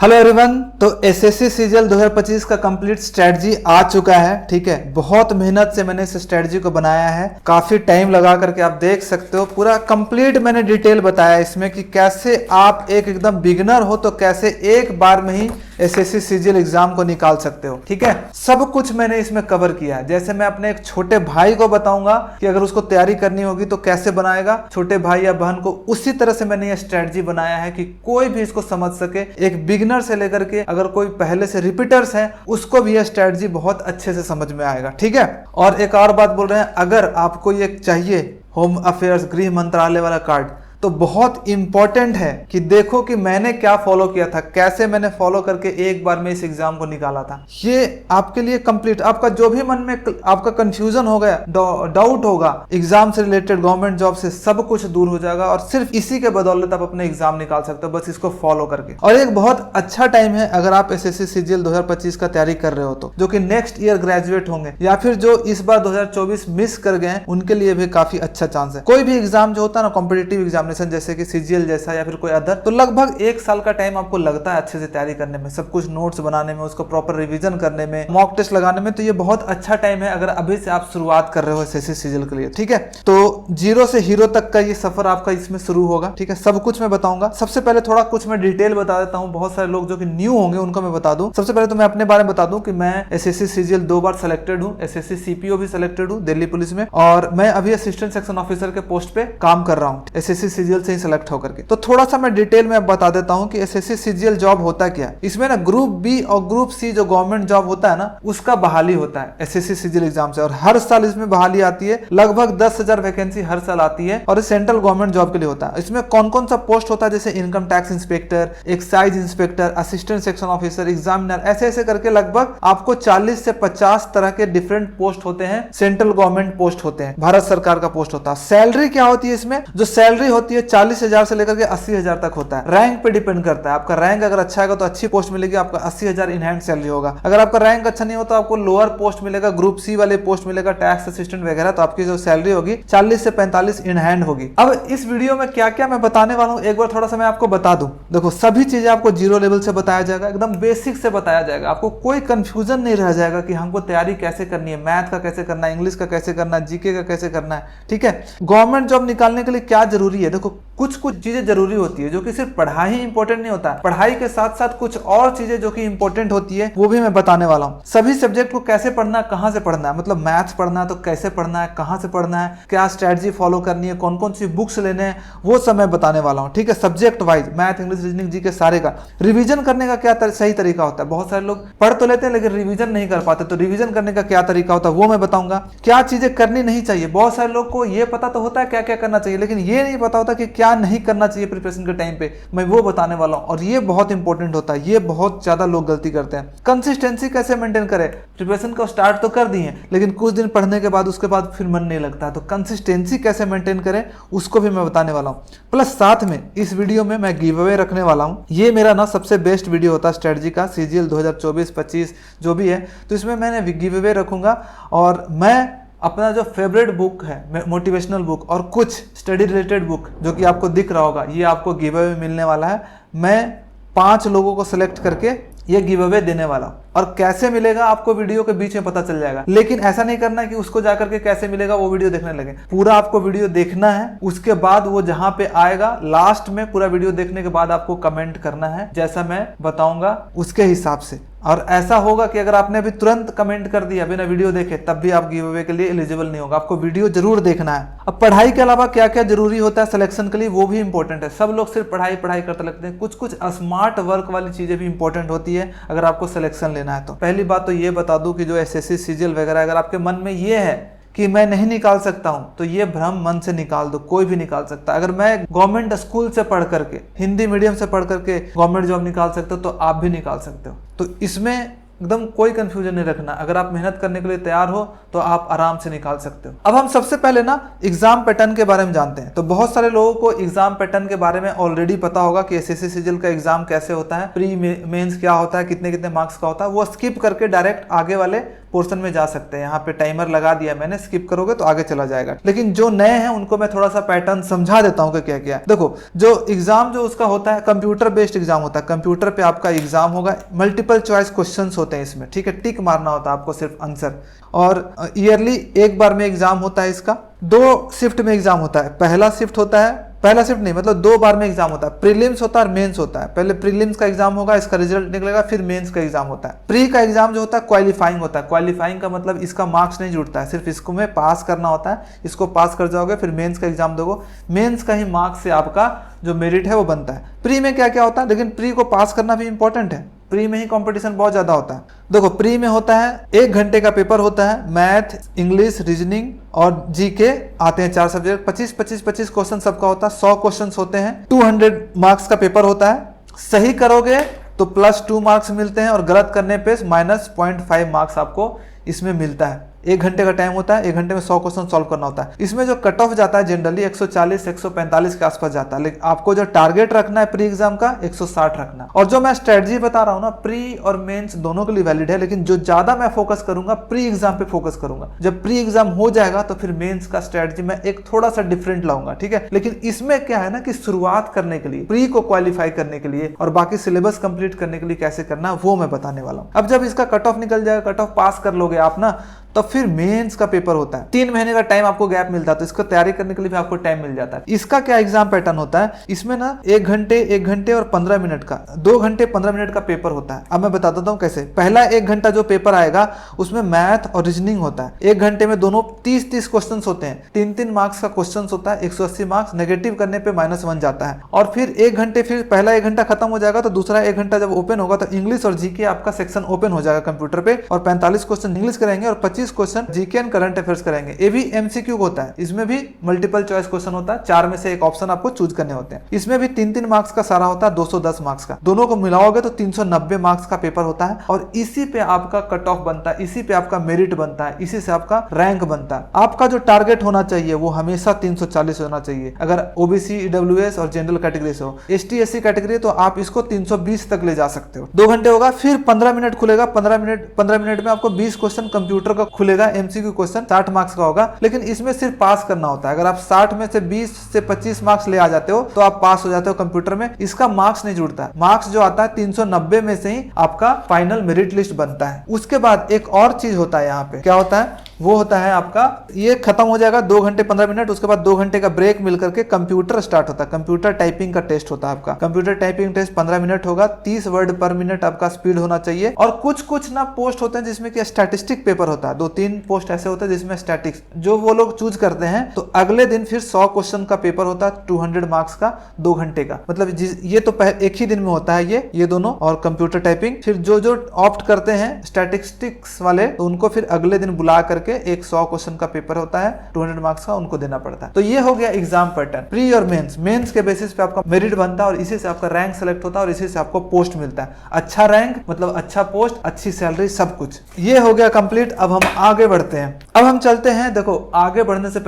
Hello everyone. तो SSC CGL 2025 का complete strategy आ चुका है। ठीक है, बहुत मेहनत से मैंने इस स्ट्रेटजी को बनाया है, काफी टाइम लगा करके आप देख सकते हो। पूरा कंप्लीट मैंने डिटेल बताया इसमें कि कैसे आप एक एकदम बिगिनर हो तो कैसे एक बार में ही एसएससी सीजीएल एग्जाम को निकाल सकते हो। ठीक है, सब कुछ मैंने इसमें कवर किया है। जैसे मैं अपने एक छोटे भाई को बताऊंगा कि अगर उसको तैयारी करनी होगी तो कैसे बनाएगा, छोटे भाई या बहन को उसी तरह से मैंने ये स्ट्रेटजी बनाया है कि कोई भी इसको समझ सके। एक बिगिनर से लेकर के अगर कोई पहले से रिपीटर्स हैं उसको भी ये स्ट्रेटजी बहुत अच्छे से समझ में आएगा। ठीक है, और एक और बात बोल रहे हैं, अगर आपको ये चाहिए होम अफेयर्स गृह मंत्रालय वाला कार्ड तो बहुत इंपॉर्टेंट है कि देखो कि मैंने क्या फॉलो किया था, कैसे मैंने फॉलो करके एक बार में इस एग्जाम को निकाला था। ये आपके लिए कंप्लीट, आपका जो भी मन में आपका कंफ्यूजन हो गया, डाउट होगा एग्जाम से रिलेटेड, गवर्नमेंट जॉब से, सब कुछ दूर हो जाएगा और सिर्फ इसी के बदौलत आप अपने एग्जाम निकाल सकते हो, बस इसको फॉलो करके। और एक बहुत अच्छा टाइम है अगर आप एसएससी सीजीएल 2025 का तैयारी कर रहे हो तो, जो कि नेक्स्ट ईयर ग्रेजुएट होंगे या फिर जो इस बार 2024 मिस कर गए उनके लिए भी काफी अच्छा चांस है। कोई भी एग्जाम जो होता है ना, कॉम्पिटिटिव एग्जाम जैसे कि सीजीएल जैसा या फिर कोई अदर, तो लगभग 1 साल का टाइम आपको लगता है अच्छे से तैयारी करने में, सब कुछ नोट्स बनाने में, उसको प्रॉपर रिवीजन करने में, मॉक टेस्ट लगाने में। तो ये बहुत अच्छा टाइम है अगर अभी से आप शुरुआत कर रहे हो एसएससी सीजीएल के लिए। ठीक है, तो जीरो से हीरो तक का ये सफर आपका इसमें शुरू होगा। ठीक है, सब कुछ मैं बताऊंगा। सबसे पहले थोड़ा कुछ मैं डिटेल बता देता हूँ, बहुत सारे लोग जो कि न्यू होंगे उनको मैं बता दूं। सबसे पहले तो मैं अपने बारे में बता दूं कि मैं एसएससी सीजीएल 2 बार सेलेक्टेड हूँ, एसएससी सीपीओ भी सेलेक्टेड हूँ दिल्ली पुलिस में, और मैं अभी असिस्टेंट सेक्शन ऑफिसर के पोस्ट पे काम कर रहा हूँ एसएससी सीजीएल से ही सेलेक्ट होकर के। तो थोड़ा सा मैं डिटेल में बता देता हूं कि एसएससी सीजीएल जॉब होता क्या है। इसमें ना ग्रुप बी और ग्रुप सी जो गवर्नमेंट जॉब होता है ना, उसका बहाली होता है एसएससी सीजीएल एग्जाम से, और हर साल इसमें बहाली आती है। लगभग 10,000 वैकेंसी हर साल आती है और सेंट्रल गवर्नमेंट जॉब के लिए होता है। इसमें कौन कौन सा पोस्ट होता है, जैसे income tax inspector, excise inspector, assistant section officer, examiner, ऐसे ऐसे करके लगभग आपको 40 से 50 तरह के डिफरेंट पोस्ट होते हैं, सेंट्रल गवर्नमेंट पोस्ट होते हैं, भारत सरकार का पोस्ट होता है। सैलरी क्या होती है इसमें, जो सैलरी होती है 40,000 से लेकर के 80,000 तक होता है। रैंक पे डिपेंड करता है, आपका रैंक अगर अच्छा है तो अच्छी पोस्ट मिलेगी, आपका 80,000 इन हैंड सैलरी होगा। अगर आपका रैंक अच्छा नहीं हो तो आपको लोअर पोस्ट मिलेगा, ग्रुप सी वाले पोस्ट मिलेगा, टैक्स असिस्टेंट वगैरह, तो आपकी जो सैलरी होगी 40 से 45 इन हैंड होगी। अब इस वीडियो में क्या क्या मैं बताने वाला हूं एक बार थोड़ा सा मैं आपको बता दूं। देखो, सभी चीजें आपको जीरो लेवल से बताया जाएगा, एकदम बेसिक से बताया जाएगा, आपको कोई कंफ्यूजन नहीं रह जाएगा कि हमको तैयारी कैसे करनी है, मैथ का कैसे करना है, इंग्लिश का कैसे करना है, जीके का कैसे करना है। ठीक है, गवर्नमेंट जॉब निकालने के लिए क्या जरूरी है, देखो कुछ कुछ चीजें जरूरी होती है, जो कि सिर्फ पढ़ाई ही इंपॉर्टेंट नहीं होता है, पढ़ाई के साथ साथ कुछ और चीजें जो कि इंपॉर्टेंट होती है वो भी मैं बताने वाला हूँ। सभी सब्जेक्ट को कैसे पढ़ना है, कहाँ से पढ़ना है, मतलब मैथ्स पढ़ना है तो कैसे पढ़ना है, कहाँ से पढ़ना है, क्या स्ट्रेटजी फॉलो करनी है, कौन कौन सी बुक्स लेने हैं, वो सब मैं बताने वाला हूँ। ठीक है, subject wise, math, English, reasoning, GK सारे का रिविजन करने का क्या सही तरीका होता है। बहुत सारे लोग पढ़ तो लेते हैं लेकिन रिविजन नहीं कर पाते, तो रिविजन करने का क्या तरीका होता है वो मैं बताऊंगा। क्या चीजें करनी नहीं चाहिए, बहुत सारे लोग को ये पता तो होता है क्या क्या करना चाहिए, लेकिन ये नहीं पता होता कि क्या नहीं करना चाहिए प्रिपरेशन के टाइम पे, मैं वो बताने वाला हूं। और ये बहुत इंपॉर्टेंट होता है, ये बहुत ज्यादा लोग गलती करते हैं। कंसिस्टेंसी कैसे मेंटेन करें, प्रिपरेशन को स्टार्ट तो कर दिए लेकिन कुछ दिन पढ़ने के बाद उसके बाद फिर मन नहीं लगता, तो कंसिस्टेंसी कैसे मेंटेन करें उसको भी मैं बताने वाला हूं। प्लस साथ में इस वीडियो में मैं गिव अवे रखने वाला हूं। ये मेरा ना सबसे बेस्ट वीडियो होता है स्ट्रेटजी का, सीजीएल 2024-25 जो भी है, तो इसमें मैंने गिव अवे रखूंगा और मैं अपना जो फेवरेट बुक है, मोटिवेशनल बुक और कुछ स्टडी रिलेटेड बुक जो कि आपको दिख रहा होगा, ये आपको गिव अवे मिलने वाला है। मैं 5 लोगों को सिलेक्ट करके ये गिव अवे देने वाला हूं, और कैसे मिलेगा आपको वीडियो के बीच में पता चल जाएगा। लेकिन ऐसा नहीं करना कि उसको जाकर के कैसे मिलेगा वो वीडियो देखने लगे, पूरा आपको वीडियो देखना है, उसके बाद वो जहां पे आएगा लास्ट में पूरा वीडियो देखने के बाद आपको कमेंट करना है जैसा मैं बताऊंगा उसके हिसाब से। और ऐसा होगा कि अगर आपने अभी तुरंत कमेंट कर दिया बिना वीडियो देखे तब भी आप गिव अवे के लिए एलिजिबल नहीं होगा, आपको वीडियो जरूर देखना है। अब पढ़ाई के अलावा क्या क्या जरूरी होता है सिलेक्शन के लिए वो भी इंपॉर्टेंट है। सब लोग सिर्फ पढ़ाई पढ़ाई करते लगते हैं, कुछ कुछ स्मार्ट वर्क वाली चीजें भी इंपॉर्टेंट होती है अगर आपको सिलेक्शन लेना है तो। पहली बात तो ये बता दूं कि जो एसएससी सीजीएल वगैरह अगर आपके मन में ये है कि मैं नहीं निकाल सकता हूं तो ये भ्रम मन से निकाल दो, कोई भी निकाल सकता है। अगर मैं गवर्नमेंट स्कूल से पढ़ करके, हिंदी मीडियम से पढ़ करके गवर्नमेंट जॉब निकाल सकते हो तो आप भी निकाल सकते हो। तो इसमें एकदम कोई कंफ्यूजन नहीं रखना। अगर आप मेहनत करने के लिए तैयार हो तो आप आराम से निकाल सकते हो। अब हम सबसे पहले ना एग्जाम पैटर्न के बारे में जानते हैं। तो बहुत सारे लोगों को एग्जाम पैटर्न के बारे में ऑलरेडी पता होगा कि एसएससी सीजीएल का एग्जाम कैसे होता है, प्री मेंस क्या होता है, कितने कितने मार्क्स का होता है। वो स्किप करके डायरेक्ट आगे वाले पोर्शन में जा सकते हैं। यहाँ पे टाइमर लगा दिया मैंने, स्किप करोगे तो आगे चला जाएगा। लेकिन जो नए हैं उनको मैं थोड़ा सा पैटर्न समझा देता हूँ कि क्या क्या है। देखो, जो एग्जाम जो उसका होता है कंप्यूटर बेस्ड एग्जाम होता है। कंप्यूटर पे आपका एग्जाम होगा, मल्टीपल चॉइस क्वेश्चंस होते हैं इसमें, ठीक है। टिक मारना होता है आपको सिर्फ आंसर, और ईयरली एक बार में एग्जाम होता है इसका। 2 शिफ्ट में एग्जाम होता है। पहला शिफ्ट नहीं, मतलब 2 बार में एग्जाम होता है। प्रीलिम्स होता है और मेंस होता है। पहले प्रीलिम्स का एग्जाम होगा, इसका रिजल्ट निकलेगा, फिर मेंस का एग्जाम होता है। प्री का एग्जाम जो होता है क्वालिफाइंग होता है। क्वालिफाइंग का मतलब इसका मार्क्स नहीं जुड़ता है, सिर्फ इसको में पास करना होता है। इसको पास कर जाओगे फिर मेंस का एग्जाम दोगे, मेंस का ही मार्क्स से आपका जो मेरिट है वो बनता है। प्री में क्या क्या होता है, लेकिन प्री को पास करना भी इंपॉर्टेंट है। प्री में ही कंपटीशन बहुत ज्यादा होता है। देखो, प्री में होता है 1 घंटे का पेपर होता है। मैथ, इंग्लिश, रीजनिंग और जीके आते हैं 4 सब्जेक्ट। 25 क्वेश्चन सबका होता है। 100 क्वेश्चन होते हैं। 200 मार्क्स का पेपर होता है। सही करोगे तो +2 मार्क्स मिलते हैं और गलत करने पे -0.5 मार्क्स आपको इसमें मिलता है। 1 घंटे का टाइम होता है। 1 घंटे में 100 क्वेश्चन सॉल्व करना होता है। इसमें जो कट ऑफ जाता है जनरली 140-145 के आसपास जाता है, लेकिन आपको जो टारगेट रखना है प्री एग्जाम का 160 रखना। और जो मैं स्ट्रेटजी बता रहा हूँ ना, प्री और मेंस दोनों के लिए वैलिड है, लेकिन जो ज्यादा मैं फोकस करूंगा प्री एग्जाम पे फोकस करूंगा। जब प्री एग्जाम हो जाएगा तो फिर मेंस का स्ट्रेटजी मैं एक थोड़ा सा डिफरेंट लाऊंगा, ठीक है। लेकिन इसमें क्या है ना कि शुरुआत करने के लिए, प्री को क्वालिफाई करने के लिए और बाकी सिलेबस कंप्लीट करने के लिए कैसे करना वो मैं बताने वाला हूँ। अब जब इसका कट ऑफ निकल जाएगा, कट ऑफ पास कर लोगे आप ना, तो फिर मेंस का पेपर होता है। 3 महीने का टाइम आपको गैप मिलता है, तो इसको तैयारी करने के लिए भी आपको टाइम मिल जाता है। इसका क्या एग्जाम पैटर्न होता है, इसमें ना 1 घंटे और 15 मिनट का, 2 घंटे 15 मिनट का पेपर होता है। अब मैं बता देता हूँ कैसे। पहला 1 घंटा जो पेपर आएगा उसमें मैथ और रीजनिंग होता है। 1 घंटे में दोनों 30 क्वेश्चन होते हैं। 3 मार्क्स का क्वेश्चन होता है। 180 मार्क्स, नेगेटिव करने पे -1 जाता है। और फिर 1 घंटे, फिर पहला 1 घंटा खत्म हो जाएगा तो दूसरा 1 घंटा जब ओपन होगा तो इंग्लिश और जीके आपका सेक्शन ओपन हो जाएगा कंप्यूटर पे, और 45 क्वेश्चन इंग्लिश करेंगे और 25 क्वेश्चन जीके करंट अफेयर्स करेंगे। ये भी एमसीक्यू होता है। इसमें भी मल्टीपल चॉइस क्वेश्चन होता है। 4 में से एक ऑप्शन आपको चूज करने होते हैं। इसमें भी 3 मार्क्स का सारा होता है, 210 मार्क्स का। दोनों को मिलाओगे तो 390 मार्क्स का पेपर होता है, और इसी पे आपका कट ऑफ बनता है, इसी पे आपका मेरिट बनता है, इसी से आपका रैंक बनता है। आपका जो टारगेट होना चाहिए वो हमेशा 340 होना चाहिए। अगर ओबीसी, ईडब्ल्यूएस और जनरल कैटेगरी से हो। एसटी एससी कैटेगरी तो आप इसको 320 तक ले जा सकते हो। 2 घंटे होगा, फिर 15 मिनट खुलेगा। 15 मिनट में आपको 20 क्वेश्चन कंप्यूटर का खुलेगा, एमसीक्यू क्वेश्चन 60 मार्क्स का होगा। लेकिन इसमें सिर्फ पास करना होता है। अगर आप 60 में से 20 से 25 मार्क्स ले आ जाते हो तो आप पास हो जाते हो कंप्यूटर में। इसका मार्क्स नहीं जुड़ता है। मार्क्स जो आता है 390 में से ही आपका फाइनल मेरिट लिस्ट बनता है। उसके बाद एक और चीज होता है यहाँ पे, क्या होता है, वो होता है आपका, ये खत्म हो जाएगा 2 घंटे 15 मिनट। उसके बाद 2 घंटे का ब्रेक मिलकर के कंप्यूटर स्टार्ट होता है। कंप्यूटर टाइपिंग का टेस्ट होता है आपका। कंप्यूटर टाइपिंग टेस्ट 15 मिनट होगा। 30 वर्ड पर मिनट आपका स्पीड होना चाहिए। और कुछ ना पोस्ट होते हैं जिसमें कि स्टैटिस्टिक पेपर होता है। 2-3 पोस्ट ऐसे होते हैं जिसमें स्टैटिक्स जो वो लोग चूज करते हैं। तो अगले दिन फिर 100 क्वेश्चन का पेपर होता है, 200 मार्क्स का, 2 घंटे का। मतलब ये तो एक ही दिन में होता है ये दोनों, और कंप्यूटर टाइपिंग। फिर जो ऑप्ट करते हैं स्टैटिस्टिक्स वाले, तो उनको फिर अगले दिन बुला करके एक 100 क्वेश्चन का पेपर होता है, 200 मार्क्स का, उनको देना पड़ता है। तो ये हो गया एग्जाम पैटर्न। प्री और मेंस के बेसिस पे आपका मेरिट बनता है, और इसी से आपका रैंक सेलेक्ट होता है, और इसी से आपको पोस्ट मिलता है। अच्छा रैंक मतलब अच्छा पोस्ट, अच्छी सैलरी, सब कुछ। ये हो गया कंप्लीट। अब हम आगे बढ़ते हैं। अब हम चलते हैं। देखो, आगे बढ़ने से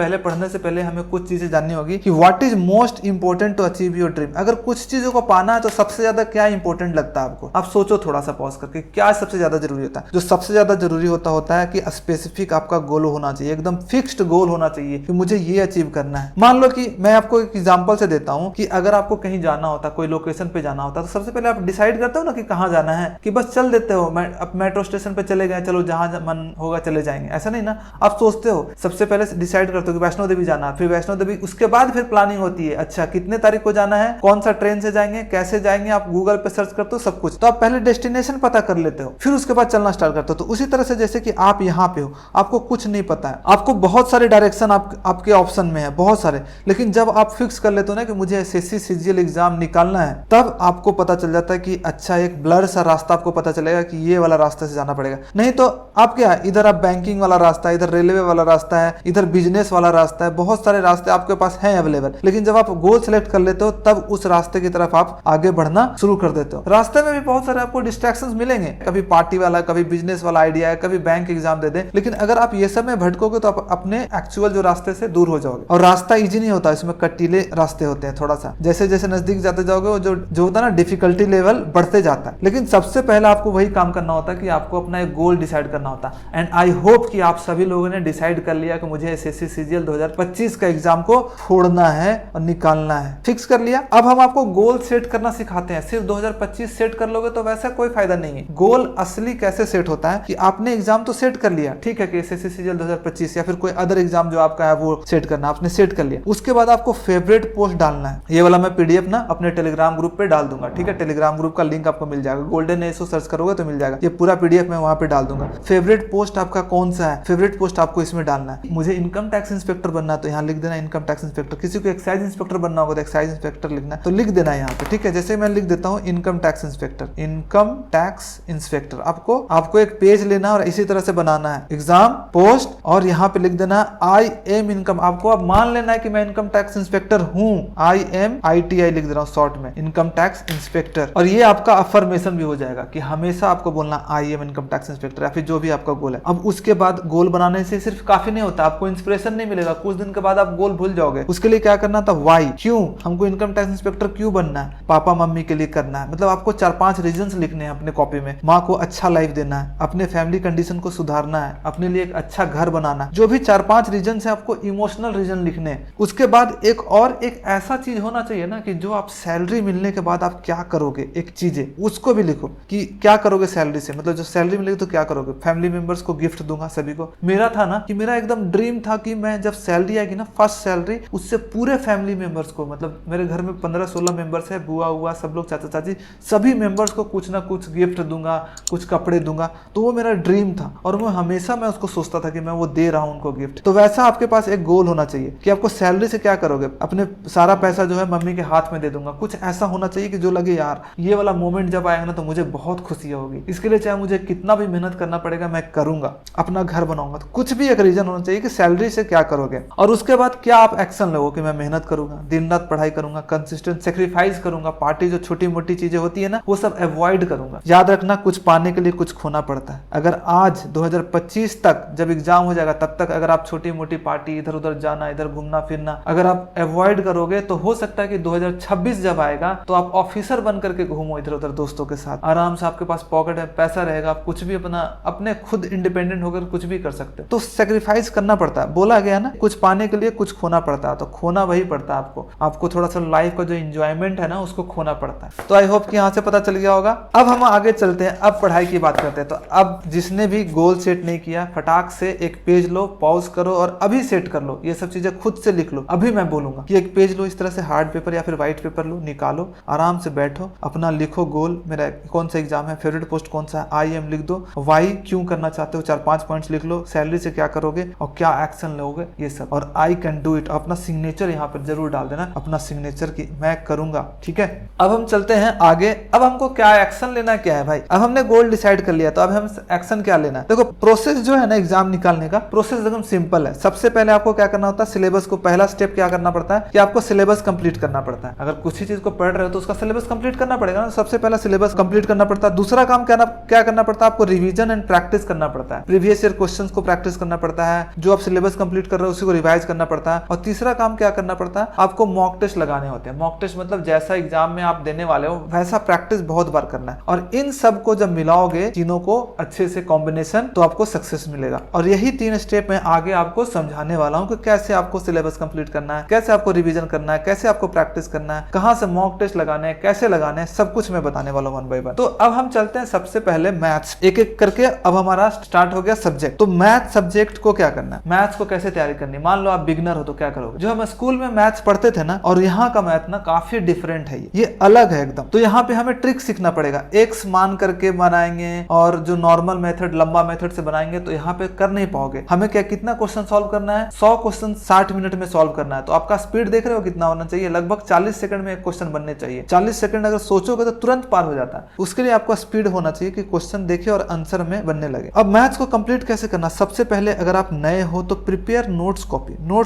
पहले हमें कुछ चीजें जाननी होगी कि what is most important to achieve your dream. अगर कुछ चीजों को पाना है तो सबसे ज्यादा क्या इंपोर्टेंट लगता है आपको? आप सोचो थोड़ा सा पॉज करके, क्या सबसे ज्यादा जरूरी होता है? जो सबसे ज्यादा जरूरी होता है कि स्पेसिफिक आपका गोल होना चाहिए, एकदम फिक्स्ड गोल होना चाहिए कि मुझे ये अचीव करना है। मान लो कि मैं आपको एक एग्जांपल से देता हूं कि अगर आपको कहीं जाना होता, कोई लोकेशन पे जाना होता, तो सबसे पहले आप डिसाइड करते हो ना कि कहाँ जाना है, कि बस चल देते हो, अब मेट्रो स्टेशन पे चले गए, चलो जहां मन होगा चले जाएंगे, ऐसा नहीं ना। आप सोचते हो, सबसे पहले डिसाइड करते हो कि वैष्णो देवी जाना, फिर वैष्णो देवी, उसके बाद फिर प्लानिंग होती है, अच्छा कितने तारीख को जाना है, कौन सा ट्रेन से जाएंगे, कैसे जाएंगे, आप गूगल पे सर्च करते हो सब कुछ। तो आप पहले डेस्टिनेशन पता कर लेते हो, फिर उसके बाद चलना स्टार्ट करते हो। तो उसी तरह से जैसे कि आप यहाँ पे हो, आपको आपको कुछ नहीं पता है, आपको बहुत सारे डायरेक्शन आपके ऑप्शन में है, बहुत सारे, लेकिन जब आप फिक्स कर लेते हो ना कि मुझे एसएससी सीजीएल एग्जाम निकालना है, तब आपको पता चल जाता है कि अच्छा एक ब्लर सा रास्ता आपको पता चलेगा कि ये वाला रास्ते से जाना पड़ेगा। नहीं तो आप क्या, इधर आप बैंकिंग वाला रास्ता है, इधर रेलवे वाला रास्ता है, इधर बिजनेस वाला रास्ता है, बहुत सारे रास्ते आपके पास हैं अवेलेबल, लेकिन जब आप गोल सेलेक्ट कर लेते हो तब उस रास्ते की तरफ आप आगे बढ़ना शुरू कर देते हो। रास्ते में भी बहुत सारे आपको डिस्ट्रैक्शंस मिलेंगे, कभी पार्टी वाला, कभी बिजनेस वाला आइडिया है, कभी बैंक एग्जाम दे दे, लेकिन अगर आप ये सब में भटकोगे तो आप अपने एक्चुअल जो रास्ते से दूर हो जाओगे। और रास्ता इजी नहीं होता, इसमें कटीले रास्ते होते हैं थोड़ा सा, जैसे जैसे नजदीक जाते जाओगे जो होता है ना, डिफिकल्टी लेवल बढ़ते जाता है। लेकिन सबसे पहले आपको वही काम करना होता है कि आपको अपना एक गोल डिसाइड करना होता है। एंड आई होप कि आप सभी लोगों ने डिसाइड कर लिया कि मुझे एसएससी सीजीएल 2025 का एग्जाम को फोड़ना है और निकालना है। फिक्स कर लिया। अब हम आपको गोल सेट करना सिखाते हैं। सिर्फ 2025 सेट कर लोगे तो वैसा कोई फायदा नहीं है। गोल असली कैसे सेट होता है कि आपने एग्जाम तो सेट कर लिया, ठीक है, कि एसएससी सीजीएल 2025 या फिर कोई अदर एग्जाम जो आपका है वो सेट करना, आपने सेट कर लिया। उसके बाद आपको फेवरेट पोस्ट डालना है। ये वाला मैं पीडीएफ ना अपने टेलीग्राम ग्रुप पे डाल दूंगा, ठीक है। टेलीग्राम ग्रुप का लिंक आपको मिल जाएगा, गोल्डन एसओ सर्च करोगे तो मिल जाएगा। ये पूरा पीडीएफ मैं वहां पे डाल दूंगा। फेवरेट पोस्ट आपका कौन सा है, फेवरेट पोस्ट आपको इसमें डालना है। मुझे इनकम टैक्स इंस्पेक्टर बनना है तो यहाँ लिख देना इनकम टैक्स इंस्पेक्टर। किसी को एक्साइज इंस्पेक्टर बनना होगा तो एक्साइज इंस्पेक्टर लिखना है, तो लिख देना है यहाँ पे, ठीक है। जैसे मैं लिख देता हूँ income tax inspector, income tax inspector. आपको एक पेज लेना और इसी तरह से बनाना है, एग्जाम पोस्ट, और यहाँ पे लिख देना आई एम इनकम। आपको अब मान लेना है कि मैं इनकम टैक्स इंस्पेक्टर हूँ, IMITI लिख दे रहा हूँ शॉर्ट में, इनकम टैक्स इंस्पेक्टर। और ये आपका अफर्मेशन भी हो जाएगा कि हमेशा आपको बोलना I am income tax inspector, या फिर जो भी आपका गोल है। अब उसके बाद गोल बनाने से सिर्फ काफी नहीं होता, आपको इंस्पिरेशन नहीं मिलेगा, कुछ दिन के बाद आप गोल भूल जाओगे। उसके लिए क्या करना था, वाई, क्यों हमको इनकम टैक्स इंस्पेक्टर क्यों बनना है, पापा मम्मी के लिए करना है। मतलब आपको 4-5 रीजंस लिखने हैं अपने कॉपी में। माँ को अच्छा लाइफ देना है, अपने फैमिली कंडीशन को सुधारना है, अपने लिए एक अच्छा घर बनाना, जो भी 4-5 रीजन है आपको इमोशनल रीजन लिखने हैं। उसके बाद एक ऐसा चीज होना चाहिए ना कि जो आप सैलरी मिलने के बाद आप क्या करोगे, एक चीज है उसको भी लिखो कि क्या करोगे सैलरी से। मतलब जो सैलरी मिलेगी तो क्या करोगे। फैमिली मेंबर्स को गिफ्ट दूंगा सभी को। मेरा था ना कि मेरा एकदम ड्रीम था कि मैं जब सैलरी आएगी ना, फर्स्ट सैलरी, उससे पूरे फैमिली मेंबर्स को, मतलब मेरे घर में 15-16 मेंबर्स है, बुआ हुआ सब लोग, चाचा चाची, सभी मेंबर्स को कुछ ना कुछ गिफ्ट दूंगा, कुछ कपड़े दूंगा। तो वो मेरा ड्रीम था और मैं हमेशा उसको सोचता था कि मैं वो दे रहा हूं उनको गिफ्ट। तो वैसा आपके पास एक गोल होना चाहिए कि आपको सैलरी से क्या करोगे। अपने सारा पैसा जो है मम्मी के हाथ में दे दूंगा। कुछ ऐसा होना चाहिए कि जो लगे यार ये वाला मोमेंट जब आएगा ना तो मुझे बहुत खुशी होगी। इसके लिए चाहे मुझे कितना भी मेहनत करना पड़ेगा मैं करूंगा, अपना घर बनाऊंगा। तो कुछ भी एक रीजन होना चाहिए कि सैलरी से क्या करोगे। और उसके बाद क्या आप एक्शन लोगे कि मैं मेहनत करूंगा, दिन रात पढ़ाई करूंगा, कंसिस्टेंट सेक्रीफाइस करूंगा, पार्टी जो छोटी मोटी चीजें होती है ना वो सब अवॉइड करूंगा। याद रखना कुछ पाने के लिए कुछ खोना पड़ता है। अगर आज 2025 तक जब एग्जाम हो जाएगा तब तक अगर आप छोटी मोटी पार्टी, इधर उधर जाना, इधर घूमना फिरना अगर आप अवॉइड करोगे तो हो सकता है कि 2026 जब आएगा तो आप ऑफिसर बन करके घूमो इधर उधर दोस्तों के साथ, आराम से आपके पास पॉकेट में पैसा रहेगा, आप कुछ भी अपने खुद इंडिपेंडेंट होकर कुछ भी कर सकते हो। तो सेक्रीफाइस करना पड़ता है। बोला गया ना कुछ पाने के लिए कुछ खोना पड़ता है, तो खोना वही पड़ता है आपको थोड़ा सा लाइफ का जो इंजॉयमेंट है ना उसको खोना पड़ता है। तो आई होप कि यहाँ से पता चल गया होगा। अब हम आगे चलते हैं, अब पढ़ाई की बात करते हैं। तो अब जिसने भी गोल सेट नहीं किया फटाक से एक पेज लो, पॉज करो और अभी सेट कर लो। ये सब चीजें खुद से लिख लो। अभी मैं बोलूंगा कि एक पेज लो, इस तरह से हार्ड पेपर या फिर व्हाइट पेपर लो, निकालो, आराम से बैठो, अपना लिखो गोल। मेरा कौन सा एग्जाम है, फेवरेट पोस्ट कौन सा है, IM लिख दो, वाई क्यों करना चाहते हो 4-5 पॉइंट्स लिख लो, सैलरी से क्या करोगे और क्या एक्शन लोगे ये सब, और आई कैन डू इट। अपना सिग्नेचर यहाँ पर जरूर डाल देना, अपना सिग्नेचर की मैं करूंगा, ठीक है। अब हम चलते हैं आगे। अब हमको क्या एक्शन लेना क्या है भाई। अब हमने गोल डिसाइड कर लिया तो अब हम एक्शन क्या लेना है। देखो प्रोसेस जो है ना एग्जाम निकालने का प्रोसेस एकदम सिंपल है। सबसे पहले आपको क्या करना होता है, सिलेबस को, पहला स्टेप क्या करना पड़ता है कि आपको सिलेबस कंप्लीट करना पड़ता है। अगर कुछ ही चीज को पढ़ रहे हो तो उसका सिलेबस कंप्लीट करना पड़ेगा ना। सबसे पहला सिलेबस कंप्लीट करना पड़ता है। दूसरा काम क्या करना पड़ता है, आपको रिवीजन एंड प्रैक्टिस करना पड़ता है। प्रीवियस ईयर क्वेश्चंस को प्रैक्टिस करना पड़ता है, जो आप सिलेबस कंप्लीट कर रहे हो उसी को रिवाइज करना पड़ता है। और तीसरा काम क्या करना पड़ता है, आपको मॉक टेस्ट लगाने होते हैं। मॉक टेस्ट मतलब जैसा एग्जाम में आप देने वाले हो वैसा प्रैक्टिस बहुत बार करना है। और इन सब को जब मिलाओगे तीनों को अच्छे से कॉम्बिनेशन, तो आपको सक्सेस मिलेगा। और यही 3 स्टेप में आगे आपको समझाने वाला हूं कि कैसे आपको सिलेबस कंप्लीट करना है, कैसे आपको रिवीजन करना है, कैसे आपको प्रैक्टिस करना है, कहां से मॉक टेस्ट लगाने हैं, कैसे लगाने हैं, सब कुछ मैं बताने वाला हूं 1 बाय 1। तो अब हम चलते हैं सबसे पहले मैथ्स, एक एक करके। अब हमारा स्टार्ट हो गया सब्जेक्ट। तो मैथ सब्जेक्ट को क्या करना है, मैथ्स को कैसे तैयारी करनी है। मान लो आप बिगनर हो तो क्या करोगे। जो हम स्कूल में मैथ्स पढ़ते थे ना और यहाँ का मैथ ना काफी डिफरेंट है, ये अलग है एकदम। तो यहाँ पे हमें ट्रिक सीखना पड़ेगा। एक्स मान करके बनाएंगे और जो नॉर्मल मेथड, लंबा मेथड से बनाएंगे तो यहाँ पे पे कर नहीं पाओगे। हमें क्या कितना क्वेश्चन सॉल्व करना है, 100 क्वेश्चन 60 मिनट में सॉल्व करना है। तो आपका स्पीड देख रहे हो कितना होना चाहिए, लगभग 40 सेकंड में एक क्वेश्चन बनने चाहिए। 40 सेकंड अगर सोचोगे तो तुरंत पार हो जाता है। उसके लिए आपका स्पीड होना चाहिए कि क्वेश्चन देखे और आंसर में बनने लगे। अब मैथ्स को कंप्लीट कैसे करना, सबसे पहले अगर आप नए हो तो प्रिपेयर नोट्स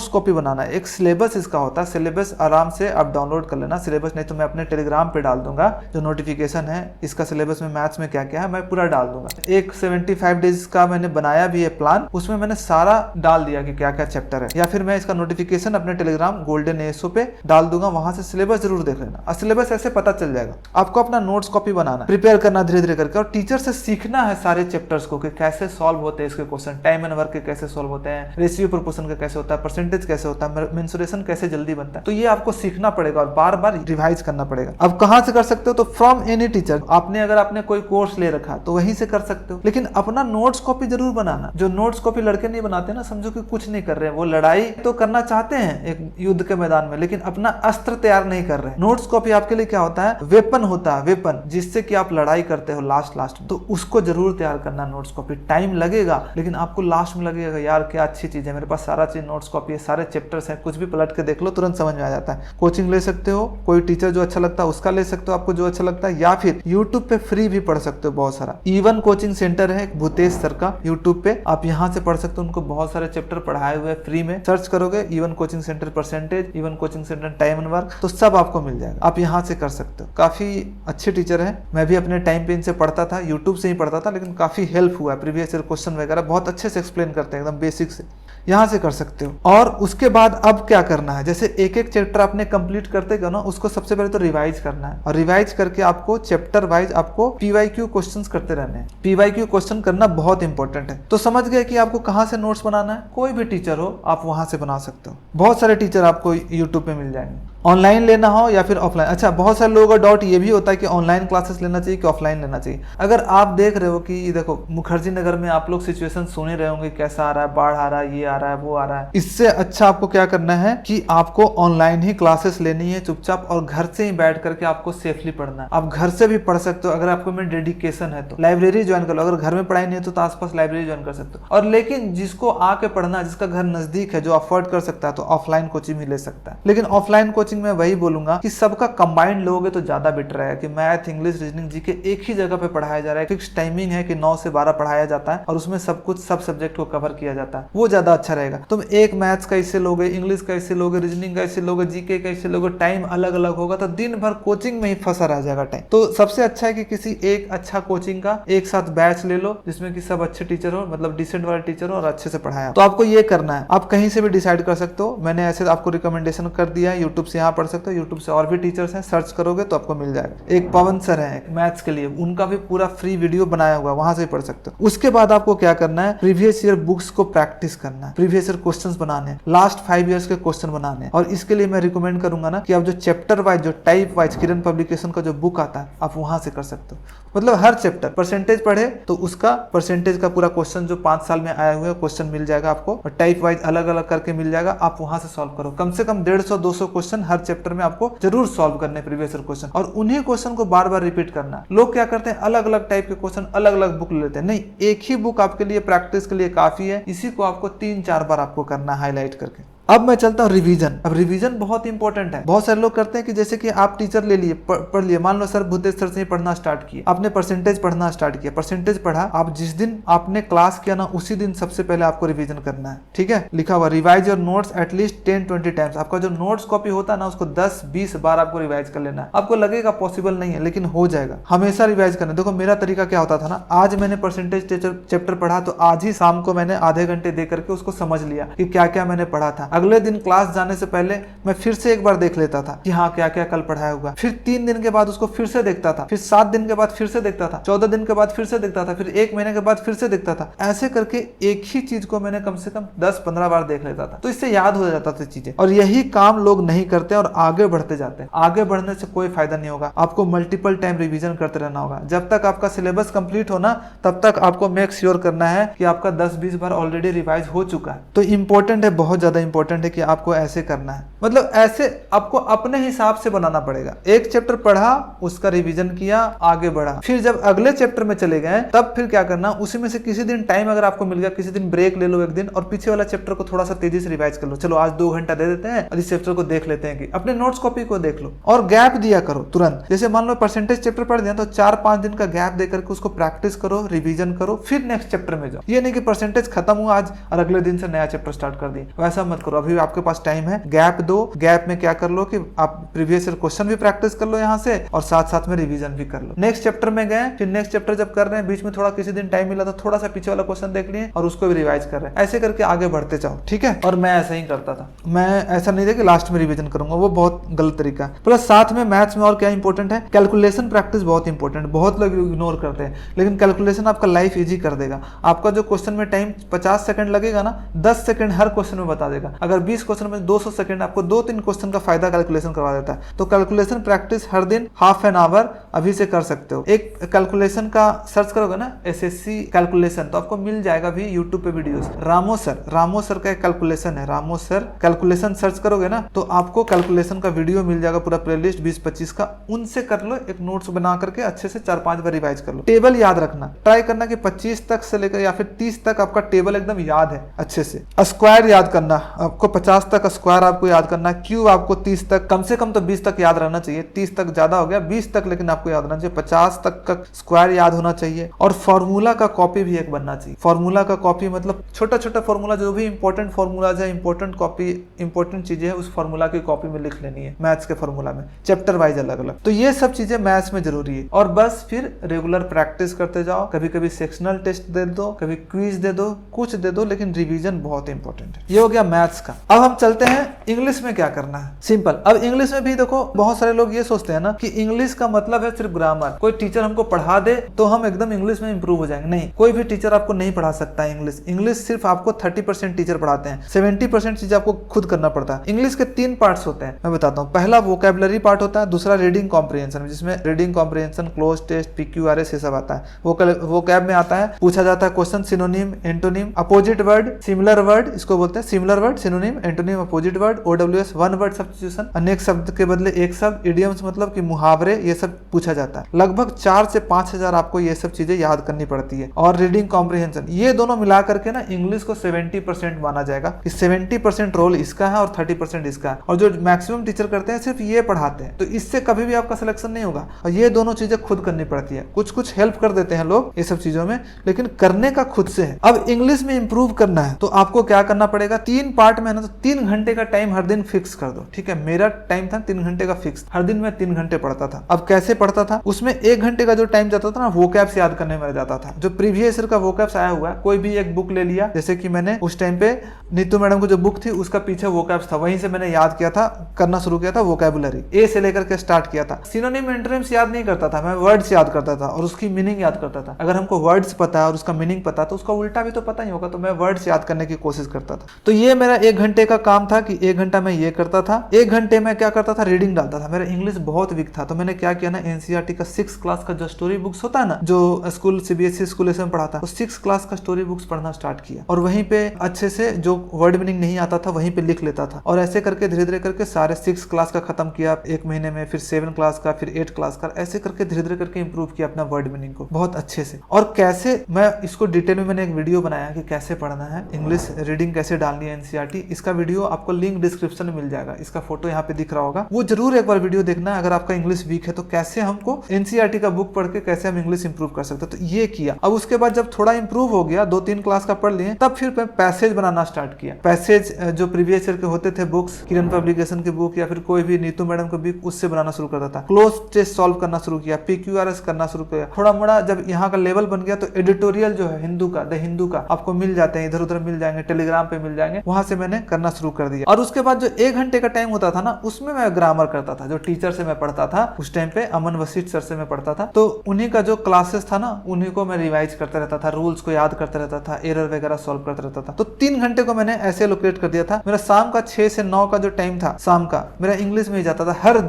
कॉपी बनाना है। एक सिलेबस इसका होता है, सिलेबस आराम से आप डाउनलोड कर लेना। सिलेबस नहीं तो मैं अपने टेलीग्राम पे डाल दूंगा, जो नोटिफिकेशन है इसका सिलेबस में मैथ्स में क्या क्या है मैं पूरा डाल दूंगा। एक 75 डेज का मैंने बनाया भी है प्लान, उसमें मैंने सारा डाल दिया कि क्या क्या चैप्टर है, या फिर मैं इसका नोटिफिकेशन अपने टेलीग्राम गोल्डन एसओ पे डाल दूंगा, वहां से सिलेबस जरूर देख लेना। और सिलेबस ऐसे पता चल जाएगा। आपको अपना नोट्स कॉपी बनाना, प्रिपेयर करना धीरे धीरे करके, और टीचर से सीखना है सारे चैप्टर्स को कि कैसे सॉल्व होते हैं इसके क्वेश्चन, टाइम एंड वर्क के कैसे सॉल्व होते हैं, रेशियो प्रोपोर्शन का कैसे होता है, परसेंटेज कैसे होता है, मेंसुरेशन कैसे जल्दी बनता है। तो ये आपको सीखना पड़ेगा और बार बार रिवाइज करना पड़ेगा। अब कहां से कर सकते हो, तो फ्रॉम एनी टीचर। आपने अगर आपने कोई कोर्स ले रखा तो वहीं से कर सकते हो, लेकिन अपना नोट्स कॉपी जरूर बनाना। जो नोट्स कॉपी लड़के नहीं बनाते ना, समझो कि कुछ नहीं कर रहे हैं, वो लड़ाई तो करना चाहते हैं एक युद्ध के मैदान में, लेकिन अपना अस्त्र तैयार नहीं कर रहे। नोट्स कॉपी आपके लिए क्या होता है, वेपन होता है, वेपन जिससे कि आप लड़ाई करते हो लास्ट में। तो उसको जरूर तैयार करना नोट्स कॉपी। टाइम लगेगा लेकिन आपको लास्ट में लगेगा यार क्या अच्छी चीज है, मेरे पास सारा चीज नोट्स कॉपी है, सारे चैप्टर्स हैं, कुछ भी पलट के देख लो तुरंत समझ में आ जाता है। कोचिंग ले सकते हो, कोई टीचर जो अच्छा लगता है उसका ले सकते हो, आपको जो अच्छा लगता है, या फिर यूट्यूब पे फ्री भी पढ़ सकते हो बहुत सारा। इवन कोचिंग सेंटर है भूतेश सर का यूट्यूब पे, आप यहाँ से पढ़ सकते हो। उनको बहुत सारे चैप्टर पढ़ाए हुए फ्री में, सर्च करोगे even coaching centre percentage, even coaching centre time and work, तो सब आपको मिल जाएगा। आप यहाँ से कर सकते हो। काफी अच्छे टीचर है, मैं भी अपने टाइम पे इनसे पढ़ता था, यूट्यूब से ही पढ़ता था, लेकिन काफी हेल्प हुआ है। प्रीवियस ईयर क्वेश्चन वगैरह बहुत अच्छे से एक्सप्लेन करते हैं, एकदम बेसिक से। यहाँ से कर सकते हो। और उसके बाद अब क्या करना है, जैसे एक एक चैप्टर आपने कंप्लीट करते गए ना, उसको सबसे पहले तो रिवाइज करना है, और रिवाइज करके आपको चैप्टर वाइज आपको पीवाईक्यू क्वेश्चंस करते रहने हैं। पीवाईक्यू क्वेश्चन करना बहुत इंपॉर्टेंट है। तो समझ गए कि आपको कहाँ से नोट्स बनाना है, कोई भी टीचर हो आप वहां से बना सकते हो। बहुत सारे टीचर आपको यूट्यूब पे मिल जाएंगे, ऑनलाइन लेना हो या फिर ऑफलाइन। अच्छा, बहुत सारे लोगों का डाउट ये भी होता है कि ऑनलाइन क्लासेस लेना चाहिए कि ऑफलाइन लेना चाहिए। अगर आप देख रहे हो कि देखो मुखर्जी नगर में आप लोग सिचुएशन सुने रहे होंगे, कैसा आ रहा है, बाढ़ आ रहा है, ये आ रहा है, वो आ रहा है, इससे अच्छा आपको क्या करना है कि आपको ऑनलाइन ही क्लासेस लेनी है चुपचाप, और घर से ही बैठ करके आपको सेफली पढ़ना है। आप घर से भी पढ़ सकते हो अगर आपको में डेडिकेशन है तो। लाइब्रेरी ज्वाइन कर लो, अगर घर में पढ़ाई नहीं है तो आसपास लाइब्रेरी ज्वाइन कर सकते हो। और लेकिन जिसको आके पढ़ना, जिसका घर नजदीक है, जो अफोर्ड कर सकता है, तो ऑफलाइन कोचिंग भी ले सकता है। लेकिन ऑफलाइन कोचिंग में वही बोलूंगा कि सबका कंबाइंड लोगे तो ज्यादा बेटर है, कि मैथ, इंग्लिश, रीजनिंग, जीके एक ही जगह पे पढ़ाया जा रहा है। फिक्स टाइमिंग है कि 9 से 12 पढ़ाया जाता है, और उसमें सब कुछ सब सब्जेक्ट को कवर किया जाता है, वो ज्यादा अच्छा रहेगा। तुम एक मैथ्स का इससे लोगे, इंग्लिश का इससे लोगे, रीजनिंग का इससे लोगे, जीके का इससे लोगे, टाइम अलग अलग होगा, तो दिन भर कोचिंग में ही फंसा रह जाएगा टाइम। तो सबसे अच्छा है कि किसी एक अच्छा कोचिंग का एक साथ बैच ले लो, जिसमें कि सब अच्छे टीचर हो, मतलब डिसेंट वाले टीचर हो और अच्छे से पढ़ाया। तो आपको ये करना है, आप कहीं से भी डिसाइड कर सकते हो। मैंने ऐसे आपको रिकमेंडेशन कर दिया है, यूट्यूब से यहाँ पढ़ सकते हो, यूट्यूब से और भी टीचर्स हैं, सर्च करोगे तो आपको मिल जाएगा। एक पवन सर है मैथ्स के लिए, उनका भी पूरा फ्री वीडियो बनाया हुआ, वहां से पढ़ सकते हो। उसके बाद आपको क्या करना है, प्रीवियस ईयर बुक्स को प्रैक्टिस करना है, प्रीवियस ईयर क्वेश्चंस बनाने हैं, लास्ट 5 ईयर्स के क्वेश्चन बनाने हैं। और इसके लिए मैं रिकमेंड करूंगा ना कि आप जो चैप्टर वाइज, जो टाइप वाइज किरण पब्लिकेशन का जो बुक आता है, आप वहां से कर सकते हो। मतलब हर चैप्टर परसेंटेज पढ़े तो उसका परसेंटेज का पूरा क्वेश्चन जो 5 साल में आया हुआ है क्वेश्चन मिल जाएगा आपको, और टाइप वाइज अलग अलग करके मिल जाएगा। आप वहां से सॉल्व करो, कम से कम 150-200 क्वेश्चन हर चैप्टर में आपको जरूर सॉल्व करने प्रीवियस ईयर क्वेश्चन, और उन्हीं क्वेश्चन को बार बार रिपीट करना। लोग क्या करते हैं, अलग अलग टाइप के क्वेश्चन अलग अलग बुक लेते हैं। नहीं, एक ही बुक आपके लिए प्रैक्टिस के लिए काफी है। इसी को आपको 3-4 बार आपको करना, हाईलाइट करके। अब मैं चलता हूँ रिवीजन। अब रिवीजन बहुत इंपॉर्टेंट है। बहुत सारे लोग करते हैं कि जैसे कि आप टीचर ले लिए, पढ़ लिए, मान लो सर भूतेश सर से ही पढ़ना स्टार्ट किया, आपने परसेंटेज पढ़ना स्टार्ट किया, परसेंटेज पढ़ा, आप जिस दिन आपने क्लास किया ना उसी दिन सबसे पहले आपको रिवीजन करना है। ठीक है, लिखा हुआ revise your notes at least 10-20 times. आपका जो नोट्स कॉपी होता है ना, उसको 10-20 बार आपको रिवाइज कर लेना है। आपको लगेगा पॉसिबल नहीं है, लेकिन हो जाएगा। हमेशा रिवाइज करना। देखो मेरा तरीका क्या होता था ना, आज मैंने परसेंटेज चैप्टर पढ़ा तो आज ही शाम को मैंने आधे घंटे दे करके उसको समझ लिया कि क्या क्या मैंने पढ़ा था। अगले दिन क्लास जाने से पहले मैं फिर से एक बार देख लेता था कि हाँ क्या क्या कल पढ़ाया हुआ, फिर 3 दिन के बाद उसको फिर से देखता था, फिर 7 दिन के बाद फिर से देखता था, 14 दिन के बाद फिर से देखता था, फिर 1 महीने के बाद फिर से देखता था। ऐसे करके एक ही चीज को मैंने कम से कम 10-15 बार देख लेता था, तो इससे याद हो जाता था चीजें। और यही काम लोग नहीं करते और आगे बढ़ते जाते हैं। आगे बढ़ने से कोई फायदा नहीं होगा, आपको मल्टीपल टाइम रिविजन करते रहना होगा। जब तक आपका सिलेबस कंप्लीट हो ना, तब तक आपको मेक श्योर करना है कि आपका 10-20 बार ऑलरेडी रिवाइज हो चुका है। तो इंपॉर्टेंट है, बहुत ज्यादा इंपॉर्टेंट इंपॉर्टेंट है कि आपको ऐसे करना है, मतलब ऐसे आपको अपने हिसाब से बनाना पड़ेगा। एक चैप्टर पढ़ा, उसका रिवीजन किया, आगे बढ़ा, फिर जब अगले चैप्टर में चले गए तब फिर क्या करना, उसी में से किसी दिन टाइम अगर आपको मिल गया, किसी दिन ब्रेक ले लो एक दिन और पीछे वाला चैप्टर को थोड़ा सा तेजी से रिवाइज कर लो। चलो आज 2 घंटा दे देते हैं और इस चैप्टर को देख लेते हैं, कि अपने नोट्स कॉपी को देख लो और गैप दिया करो तुरंत। जैसे मान लो परसेंटेज चैप्टर पढ़ दिया तो 4-5 दिन का गैप देकर के उसको प्रैक्टिस करो, रिवीजन करो, फिर नेक्स्ट चैप्टर में जाओ। ये नहीं कि परसेंटेज खत्म हुआ आज और अगले दिन से नया चैप्टर स्टार्ट कर दिए, वैसा मत करो। अभी आपके पास टाइम है, गैप दो। गैप में क्या कर लो कि आप प्रीवियस ईयर क्वेश्चन भी प्रैक्टिस कर लो यहाँ से और साथ साथ में रिवीजन भी कर लो। नेक्स्ट चैप्टर में गए, फिर नेक्स्ट चैप्टर जब कर रहे हैं, बीच में थोड़ा किसी दिन टाइम मिला तो थोड़ा सा पीछे वाला क्वेश्चन देख लिए और उसको भी रिवाइज कर रहे हैं। ऐसे करके आगे बढ़ते जाओ, ठीक है। और मैं ऐसा ही करता था, मैं ऐसा नहीं था कि लास्ट में रिवीजन करूंगा, वो बहुत गलत तरीका है। प्लस साथ में मैथ्स में और क्या इंपॉर्टेंट है, कैलकुलेशन प्रैक्टिस बहुत इंपॉर्टेंट। बहुत लोग इग्नोर करते हैं, लेकिन कैलकुलेशन आपका लाइफ इजी कर देगा। आपका जो क्वेश्चन में टाइम 50 सेकंड लगेगा ना, 10 सेकंड हर क्वेश्चन में बता देगा। अगर 20 क्वेश्चन में 200 सेकंड, आपको 2-3 क्वेश्चन का फायदा कैलकुलेशन करवा देता है। तो कैलकुलेशन प्रैक्टिस हर दिन हाफ एन आवर अभी से कर सकते हो। एक कैलकुलेशन का सर्च करोगे ना, एसएससी कैलकुलेशन, तो आपको मिल जाएगा भी यूट्यूब पे वीडियोस। रामो सर का एक कैलकुलेशन है, रामो सर कैलकुलेशन सर्च करोगे ना तो आपको कैलकुलेशन का वीडियो मिल जाएगा, पूरा प्लेलिस्ट 20-25 का। उनसे कर लो, एक नोट्स बना करके अच्छे से 4-5 बार रिवाइज कर लो। टेबल याद रखना, ट्राई करना कि 25 तक से लेकर या फिर 30 तक आपका टेबल एकदम याद है अच्छे से। स्क्वायर याद करना, आपको 50 तक स्क्वायर आपको याद करना, क्यूब आपको 30 तक, कम से कम तो 20 तक याद रहना चाहिए। 30 तक ज्यादा हो गया, 20 तक लेकिन आपको याद रहना चाहिए। 50 तक का स्क्वायर याद होना चाहिए। और फॉर्मूला का कॉपी भी एक बनना चाहिए। फॉर्मूला का कॉपी मतलब छोटा छोटा फॉर्मूला, जो भी इंपॉर्टेंट फॉर्मूलाज है, इंपॉर्टेंट कॉपी, इंपॉर्टेंट चीजें है, उस फॉर्मूला की कॉपी में लिख लेनी है। मैथ्स के फॉर्मूला में चैप्टर वाइज अलग अलग, तो ये सब चीजें मैथ्स में जरूरी है। और बस फिर रेगुलर प्रैक्टिस करते जाओ। कभी कभी सेक्शनल टेस्ट दे दो, कभी क्विज दे दो, कुछ दे दो, लेकिन रिवीजन बहुत इंपॉर्टेंट है। ये हो गया मैथ्स का। अब हम चलते हैं इंग्लिश में क्या करना है। सिंपल। अब इंग्लिश में भी देखो, बहुत सारे लोग ये सोचते हैं ना कि इंग्लिश का मतलब है सिर्फ ग्रामर। कोई टीचर हमको पढ़ा दे तो हम एकदम इंग्लिश में इंप्रूव हो जाएंगे। नहीं, कोई भी टीचर आपको नहीं पढ़ा सकता है इंग्लिश। इंग्लिश सिर्फ आपको 30% टीचर पढ़ाते हैं, 70% चीज आपको खुद करना पड़ता है। इंग्लिश के 3 पार्ट्स होते हैं, मैं बताता हूँ। पहला वोकैबुलरी पार्ट होता है, दूसरा रीडिंग कॉम्प्रिहेंशन, जिसमें reading comprehension, cloze test, PQRS ये सब आता है। वोकैब में आता है, पूछा जाता है question, synonym, antonym, opposite word, similar word, इसको बोलते हैं similar word, synonym, antonym, opposite word, OWS, one word substitution, अनेक शब्द के बदले एक शब्द, इडियम्स मतलब कि मुहावरे, ये सब पूछा जाता है। लगभग 4 से 5 हजार आपको ये सब चीजें याद करनी पड़ती है। और रीडिंग कॉम्प्रिहेंशन, ये दोनों मिला करके ना इंग्लिश को 70% माना जाएगा कि 70% रोल इसका है और 30% इसका है। और जो मैक्सिमम टीचर करते हैं सिर्फ ये पढ़ाते हैं, तो इससे कभी भी आपका सिलेक्शन नहीं होगा। और ये दोनों चीजें खुद करनी पड़ती है। कुछ कुछ हेल्प कर देते हैं लोग ये सब चीजों में, लेकिन करने का खुद से है। अब इंग्लिश में इंप्रूव करना है तो आपको क्या करना पड़ेगा, 3 पार्ट में है ना, तो 3 घंटे का टाइम हर दिन फिक्स कर दो, ठीक है। मेरा टाइम था 3 घंटे का फिक्स, हर दिन मैं 3 घंटे पढ़ता था। अब कैसे पढ़ता था, उसमें 1 घंटे का जो टाइम जाता था ना, वोकैब्स याद करने में जाता था। जो प्रीवियस ईयर का वोकैब्स आया हुआ है, कोई भी एक बुक ले लिया, जैसे कि मैंने उस टाइम पे नीतू मैडम को जो बुक थी उसका पीछे वोकैब्स था, वहीं से मैंने याद किया था, करना शुरू किया था। वोकैबुलरी ए से लेकर के स्टार्ट किया था। सिनोनिम, एंटोनिम्स याद नहीं करता था मैं, वर्ड्स याद करता था और उसकी मीनिंग याद करता था। अगर हमको वर्ड्स पता है और उसका मीनिंग पता तो उसका उल्टा भी तो पता ही होगा, तो मैं वर्ड्स याद करने की कोशिश करता था। तो ये मेरा 1 घंटे का काम था कि 1 घंटा मैं ये करता था। 1 घंटे में क्या करता था, रीडिंग डालता था। मेरा इंग्लिश बहुत वीक था, तो मैंने क्या किया ना, NCERT का 6 क्लास का जो स्टोरी बुक्स होता है ना, जो स्कूल CBSE स्कूल में पढ़ाता, तो 6 क्लास का स्टोरी बुक्स पढ़ना स्टार्ट किया। और वहीं पे अच्छे से जो वर्ड मीनिंग नहीं आता था वहीं पे लिख लेता था। और ऐसे करके धीरे धीरे करके सारे 6 क्लास का खत्म किया 1 महीने में, फिर 7 क्लास का, फिर 8 क्लास का, ऐसे करके धीरे धीरे करके इंप्रूव किया अपना वर्ड मीनिंग को बहुत अच्छे से। और कैसे मैं इसको डिटेल में मैंने एक वीडियो बनाया कि कैसे पढ़ना है, इंग्लिश रीडिंग कैसे डालनी है NCERT। इसका वीडियो आपको लिंक डिस्क्रिप्शन में मिल जाएगा, इसका फोटो यहाँ पे दिख रहा होगा, वो जरूर एक बार वीडियो देखना है। अगर आपका इंग्लिश वीक है तो कैसे हमको NCERT का बुक पढ़ के कैसे हम इंग्लिश इंप्रूव कर सकते हैं, तो ये किया। अब उसके बाद जब थोड़ा इंप्रूव हो गया, 2-3 क्लास का पढ़ लिए, तब फिर मैं पैसेज बनाना स्टार्ट किया। पैसेज जो प्रीवियस ईयर के होते थे बुक्स, किरण पब्लिकेशन की बुक या फिर कोई भी नीतू मैडम की बुक, उससे बनाना शुरू करता था। क्लोज टेस्ट सॉल्व करना शुरू किया, PQRS करना शुरू किया। थोड़ा मोड़ा जब यहाँ का लेवल बन गया तो एडिटोरियल जो है हिंदू का, द हिंदू का आपको मिल जाते हैं, इधर उधर मिल जाएंगे, टेलीग्राम पे मिल जाएंगे, वहां से मैंने करना शुरू कर दिया। और उसके बाद जो 1 घंटे का टाइम होता था ना, उसमें मैं ग्रामर करता था। जो टीचर से मैं पढ़ता था उस टाइम पे, अमन वसीठ सर से मैं पढ़ता था, तो उन्हीं का जो क्लासेस था ना, उन्हीं को मैं रिवाइज करता रहता था, रूल्स को याद करता रहता था, एरर वगैरह सॉल्व करता रहता था। तो 3 घंटे को मैंने ऐसे लोकेट कर दिया था। मेरा शाम का 6 से 9 का जो टाइम था शाम का, मेरा इंग्लिश में ही जाता था हर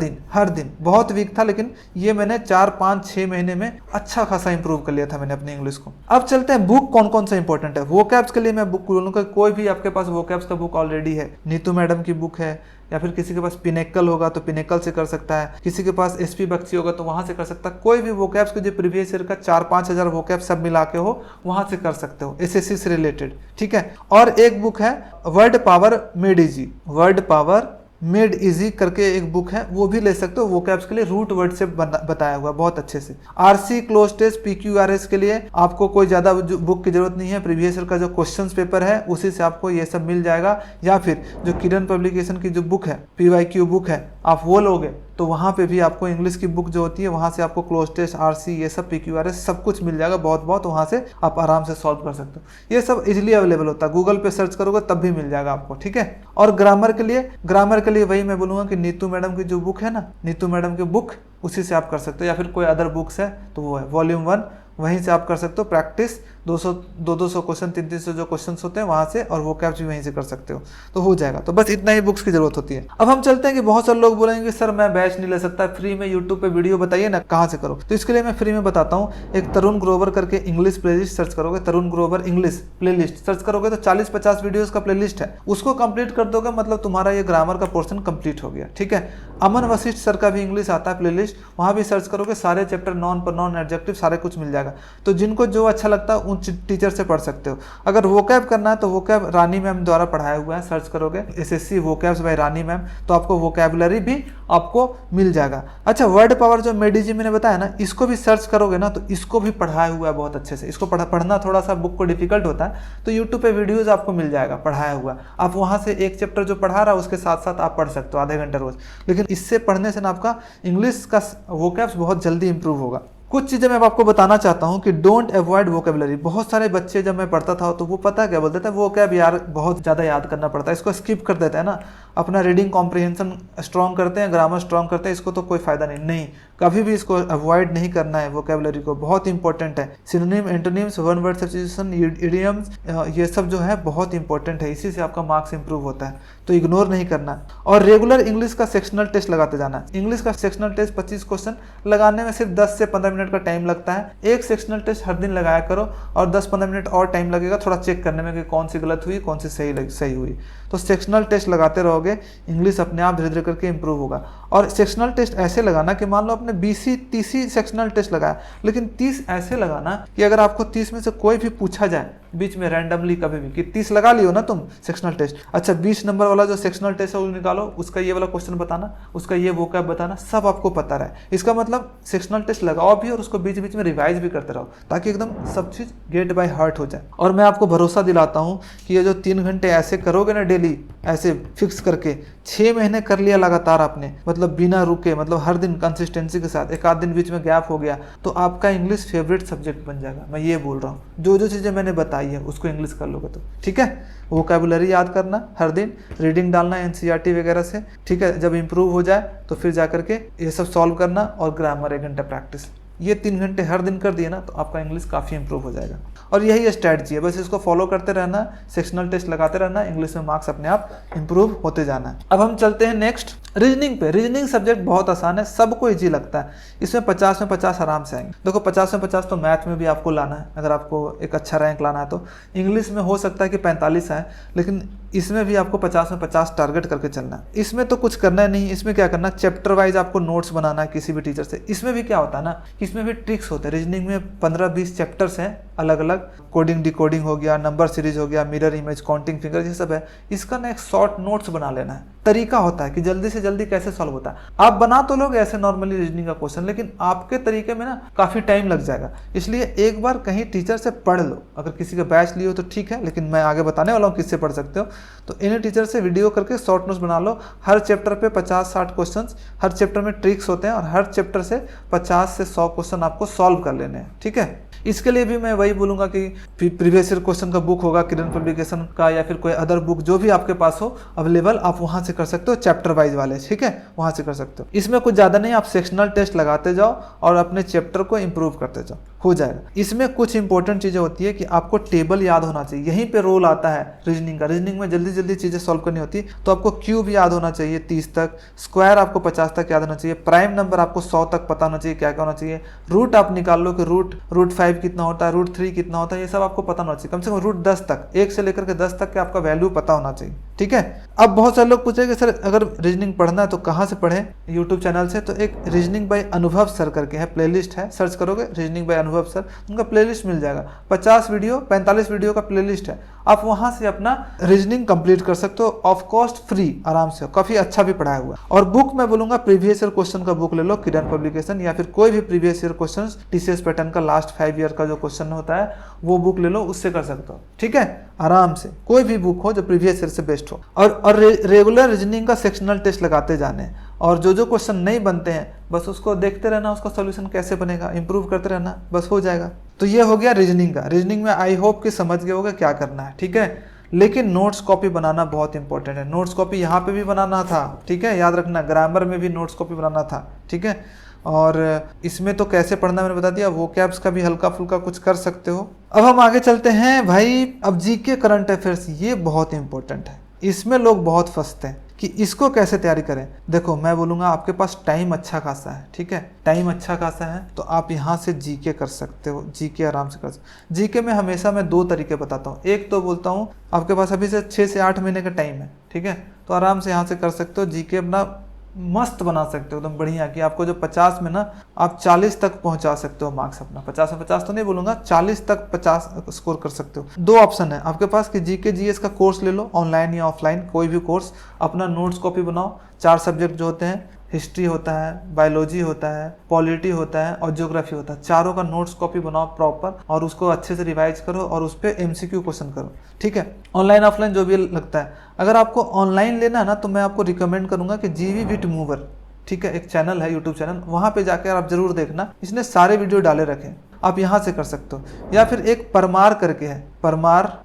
दिन। बहुत वीक था, लेकिन ये मैंने 4-5-6 महीने में अच्छा खासा इंप्रूव कर लिया था मैंने अपने इंग्लिश को। अब चलते हैं बुक कौन कौन सा इंपॉर्टेंट है। वोकैब्स के लिए मैं बुक बोलूंगा, कोई भी आपके पास वोकैब्स का बुक बुक ऑलरेडी है, नीतू मैडम की बुक है, या फिर किसी के पास पिनेकल होगा तो पिनेकल से कर सकता है, किसी के पास एसपी बख्शी होगा तो वहां से कर सकता है। कोई भी वोकैब्स के जो प्रीवियस ईयर का 4-5 हज़ार वोकैब सब मिला के हो वहां से कर सकते हो, एसएससी से रिलेटेड, ठीक है। और एक बुक है word power made easy, word power made easy करके एक बुक है, वो भी ले सकते हो, वोकैब्स के लिए रूट वर्ड से बताया हुआ बहुत अच्छे से। आरसी क्लोज टेस्ट पीक्यूआरएस के लिए आपको कोई ज्यादा बुक की जरूरत नहीं है, प्रीवियस ईयर का जो क्वेश्चंस पेपर है उसी से आपको ये सब मिल जाएगा, या फिर जो किरण पब्लिकेशन की जो बुक है पीवाईक्यू बुक है आप वो लोगे तो वहाँ पे भी आपको इंग्लिश की बुक जो होती है वहाँ से आपको क्लोज टेस्ट, आरसी, ये सब पीक्यूआरएस सब कुछ मिल जाएगा, बहुत वहाँ से आप आराम से सॉल्व कर सकते हो। ये सब इजीली अवेलेबल होता है, गूगल पे सर्च करोगे तब भी मिल जाएगा आपको, ठीक है। और ग्रामर के लिए वही मैं बोलूँगा कि नीतू मैडम की जो बुक है ना, नीतू मैडम की बुक, उसी से आप कर सकते हो, या फिर कोई अदर बुक्स है तो वो है वॉल्यूम 1, वहीं से आप कर सकते हो प्रैक्टिस। 200 क्वेश्चन, 300 जो क्वेश्चन होते हैं वहां से, और वो कैप्स भी वहीं से कर सकते हो, तो हो जाएगा। तो बस इतना ही बुक्स की जरूरत होती है। अब हम चलते हैं कि बहुत सारे लोग बोलेंगे सर मैं बैच नहीं ले सकता, फ्री में यूट्यूब पे वीडियो बताइए ना, कहाँ से करो। तो इसके लिए मैं फ्री में बताता हूँ। एक तरुण ग्रोवर करके इंग्लिश प्लेलिस्ट सर्च करोगे, तरुण ग्रोवर इंग्लिश प्लेलिस्ट सर्च करोगे तो 40-50 वीडियोज का प्लेलिस्ट है, उसको कंप्लीट कर दोगे मतलब तुम्हारा ये ग्रामर का पोर्शन कंप्लीट हो गया, ठीक है। अमन वशिष्ठ सर का भी इंग्लिश आता है प्लेलिस्ट, वहाँ भी सर्च करोगे, सारे चैप्टर नॉन प्रोनाउन एडजेक्टिव सारे कुछ मिल जाएगा। तो जिनको जो अच्छा लगता है उन टीचर से पढ़ सकते हो। अगर वोकैब करना है तो वोकैब रानी मैम द्वारा पढ़ाया हुआ है, सर्च करोगे एसएससी वोकैब्स बाय रानी मैम, तो आपको वोकैबुलरी भी आपको मिल जाएगा। अच्छा, वर्ड पावर जो मेडिजी मैंने बताया ना, इसको भी सर्च करोगे ना तो इसको भी पढ़ाया हुआ है बहुत अच्छे से। इसको पढ़ना थोड़ा सा बुक को डिफिकल्ट होता है, तो यूट्यूब पे वीडियोज आपको मिल जाएगा पढ़ाया हुआ, आप वहाँ से एक चैप्टर जो पढ़ा रहा है उसके साथ साथ आप पढ़ सकते हो आधे घंटे रोज। लेकिन इससे पढ़ने से ना आपका इंग्लिश का वोकैब्स बहुत जल्दी इंप्रूव होगा। कुछ चीज़ें मैं आपको बताना चाहता हूँ कि डोंट अवॉइड वोकेबलरी। बहुत सारे बच्चे जब मैं पढ़ता था तो वो पता क्या बोलते थे, वोकैब यार बहुत ज़्यादा याद करना पड़ता है, इसको स्किप कर देते हैं ना, अपना रीडिंग कॉम्प्रिहेंशन स्ट्रॉन्ग करते हैं, ग्रामर स्ट्रॉन्ग करते हैं, इसको तो कोई फायदा नहीं, कभी भी इसको अवॉइड नहीं करना है वोकेबलरी को, बहुत इंपॉर्टेंट है। Synonym, antonyms, one word substitution, idioms, ये सब जो है बहुत इंपॉर्टेंट है, इसी से आपका मार्क्स इंप्रूव होता है, तो इग्नोर नहीं करना है। और रेगुलर इंग्लिश का सेक्शनल टेस्ट लगाते जाना है। इंग्लिश का सेक्शनल टेस्ट 25 क्वेश्चन लगाने में सिर्फ 10 से 15 मिनट का टाइम लगता है। एक सेक्शनल टेस्ट हर दिन लगाया करो और 10-15 मिनट और टाइम लगेगा थोड़ा चेक करने में कि कौन सी गलत हुई कौन सी सही हुई। तो सेक्शनल टेस्ट लगाते रहोगे, इंग्लिश अपने आप धीरे धीरे करके इंप्रूव होगा। और सेक्शनल टेस्ट ऐसे लगाना कि मान लो आपने 20-30 सेक्शनल टेस्ट लगाया, लेकिन 30 ऐसे लगाना कि अगर आपको 30 में से कोई भी पूछा जाए बीच में रैंडमली कभी भी कि 30 लगा लियो ना तुम सेक्शनल टेस्ट, अच्छा 20 नंबर वाला जो सेक्शनल टेस्ट है वो निकालो, उसका ये वाला क्वेश्चन बताना, उसका ये वोकैब बताना, सब आपको पता रहे। इसका मतलब सेक्शनल टेस्ट लगाओ भी और उसको बीच बीच में रिवाइज भी करते रहो ताकि एकदम सब चीज़ गेट बाय हार्ट हो जाए। और मैं आपको भरोसा दिलाता हूँ कि ये जो 3 घंटे ऐसे करोगे ना डेली, ऐसे फिक्स करके 6 महीने कर लिया लगातार आपने, मतलब बिना रुके, मतलब हर दिन कंसिस्टेंसी के साथ, एक आध दिन बीच में गैप हो गया तो आपका इंग्लिश फेवरेट सब्जेक्ट बन जाएगा। मैं ये बोल रहा हूँ, जो चीज़ें मैंने बताई है उसको इंग्लिश कर लोगे तो, ठीक है। वोकैबुलरी याद करना, हर दिन रीडिंग डालना एनसीईआरटी वगैरह से, ठीक है। जब इंप्रूव हो जाए तो फिर जा करके ये सब सॉल्व करना, और ग्रामर 1 घंटा प्रैक्टिस, ये 3 घंटे हर दिन कर दिए ना तो आपका इंग्लिश काफ़ी इंप्रूव हो जाएगा। और यही स्ट्रैटेजी है, बस इसको फॉलो करते रहना, सेक्शनल टेस्ट लगाते रहना, इंग्लिश में मार्क्स अपने आप इंप्रूव होते जाना है। अब हम चलते हैं नेक्स्ट रीजनिंग पे। रीजनिंग सब्जेक्ट बहुत आसान है, सबको इजी लगता है, इसमें 50 में 50 आराम से आएंगे। देखो 50 में 50 तो मैथ में भी आपको लाना है, अगर आपको एक अच्छा रैंक लाना है तो। इंग्लिश में हो सकता है कि 45 आए, लेकिन इसमें भी आपको 50 में 50 टारगेट करके चलना है। इसमें तो कुछ करना है नहीं, इसमें क्या करना है, चैप्टर वाइज आपको नोट्स बनाना है किसी भी टीचर से। इसमें भी क्या होता है ना, इसमें भी ट्रिक्स होते हैं। रीजनिंग में 15-20 चैप्टर्स हैं अलग अलग, कोडिंग डिकोडिंग हो गया, नंबर सीरीज हो गया, मिरर इमेज, काउंटिंग फिंगर, ये सब है। इसका ना एक शॉर्ट नोट्स बना लेना है। तरीका होता है कि जल्दी से जल्दी कैसे सॉल्व होता है। आप बना तो लोगे ऐसे नॉर्मली रीजनिंग का क्वेश्चन, लेकिन आपके तरीके में ना काफ़ी टाइम लग जाएगा। इसलिए एक बार कहीं टीचर से पढ़ लो, अगर किसी का बैच लियो तो ठीक है, लेकिन मैं आगे बताने वाला हूँ किससे पढ़ सकते हो। तो इन्हें टीचर से वीडियो करके शॉर्ट नोट्स बना लो। हर चैप्टर पे 50-60 क्वेश्चन, हर चैप्टर में ट्रिक्स होते हैं, और हर चैप्टर से 50 से 100 क्वेश्चन आपको सॉल्व कर लेने हैं, ठीक है। इसके लिए भी मैं वही बोलूँगा कि प्रीवियस ईयर क्वेश्चन का बुक होगा किरण पब्लिकेशन का, या फिर कोई अदर बुक जो भी आपके पास हो अवेलेबल, आप वहाँ से कर सकते हो, चैप्टर वाइज वाले, ठीक है, वहाँ से कर सकते हो। इसमें कुछ ज़्यादा नहीं, आप सेक्शनल टेस्ट लगाते जाओ और अपने चैप्टर को इंप्रूव करते जाओ, हो जाएगा। इसमें कुछ इंपॉर्टेंट चीज़ें होती है कि आपको टेबल याद होना चाहिए, यहीं पे रोल आता है रीजनिंग का। रीजनिंग में जल्दी जल्दी चीज़ें सॉल्व करनी होती है, तो आपको क्यूब याद होना चाहिए 30 तक, स्क्वायर आपको 50 तक याद होना चाहिए, प्राइम नंबर आपको 100 तक पता होना चाहिए क्या क्या होना चाहिए, रूट आप निकाल लो कि रूट 5 कितना होता है, रूट 3 कितना होता है, ये सब आपको पता होना चाहिए। कम से कम रूट 10 तक, 1 से लेकर के 10 तक के आपका वैल्यू पता होना चाहिए, ठीक है। अब बहुत सारे लोग पूछे कि सर अगर रीजनिंग पढ़ना है तो कहाँ से पढ़ें, यूट्यूब चैनल से। तो एक रीजनिंग बाय अनुभव सर करके है, प्लेलिस्ट है, सर्च करोगे रीजनिंग बाय अनुभव सर, उनका प्लेलिस्ट मिल जाएगा। 50 वीडियो 45 वीडियो का प्लेलिस्ट है, आप वहाँ से अपना रीजनिंग कंप्लीट कर सकते हो ऑफ कॉस्ट, फ्री, आराम से, काफ़ी अच्छा भी पढ़ाया हुआ है। और बुक मैं बोलूँगा प्रीवियस ईयर क्वेश्चन का बुक ले लो, किरण पब्लिकेशन, या फिर कोई भी previous year question TCS pattern का लास्ट 5 ईयर का जो क्वेश्चन होता है वो बुक ले लो, उससे कर सकते हो, ठीक है, आराम से। कोई भी बुक हो जो प्रीवियस ईयर से बेस्ट हो। और रेगुलर रीजनिंग का सेक्शनल टेस्ट लगाते जाने, और जो क्वेश्चन नहीं बनते हैं बस उसको देखते रहना, उसका सोल्यूशन कैसे बनेगा, इंप्रूव करते रहना, बस हो जाएगा। तो ये हो गया रीजनिंग का। रीजनिंग में आई होप कि समझ गए होगे क्या करना है, ठीक है। लेकिन नोट्स कॉपी बनाना बहुत इंपॉर्टेंट है। नोट्स कॉपी यहाँ पे भी बनाना था, ठीक है, याद रखना, ग्रामर में भी नोट्स कॉपी बनाना था, ठीक है। और इसमें तो कैसे पढ़ना मैंने बता दिया, वोकैब्स का भी हल्का फुल्का कुछ कर सकते हो। अब हम आगे चलते हैं भाई। अब जीके करंट अफेयर्स, ये बहुत इंपॉर्टेंट है, इसमें लोग बहुत फंसते हैं कि इसको कैसे तैयारी करें। देखो मैं बोलूँगा आपके पास टाइम अच्छा खासा है, ठीक है, टाइम अच्छा खासा है तो आप यहाँ से जीके कर सकते हो, जीके आराम से कर सकते हो। जीके में हमेशा मैं 2 तरीके बताता हूँ। एक तो बोलता हूँ आपके पास अभी से 6 से 8 महीने का टाइम है, ठीक है, तो आराम से यहाँ से कर सकते हो। जीके अपना मस्त बना सकते हो एकदम बढ़िया, कि आपको जो 50 में ना आप 40 तक पहुंचा सकते हो मार्क्स अपना। 50 में 50 तो नहीं बोलूंगा, 40 तक 50 स्कोर कर सकते हो। 2 ऑप्शन है आपके पास कि जीके जीएस का कोर्स ले लो, ऑनलाइन या ऑफलाइन, कोई भी कोर्स, अपना नोट्स कॉपी बनाओ। 4 सब्जेक्ट जो होते हैं, हिस्ट्री होता है, बायोलॉजी होता है, पॉलिटी होता है और ज्योग्राफी होता है, चारों का नोट्स कॉपी बनाओ प्रॉपर, और उसको अच्छे से रिवाइज करो और उस पर MCQ क्वेश्चन करो, ठीक है। ऑनलाइन ऑफलाइन जो भी लगता है। अगर आपको ऑनलाइन लेना है ना तो मैं आपको रिकमेंड करूंगा कि GV विट मूवर, ठीक है, एक चैनल है, यूट्यूब चैनल, वहाँ पे जाकर आप जरूर देखना, इसने सारे वीडियो डाले रखे, आप यहाँ से कर सकते हो। या फिर एक परमार करके है, परमार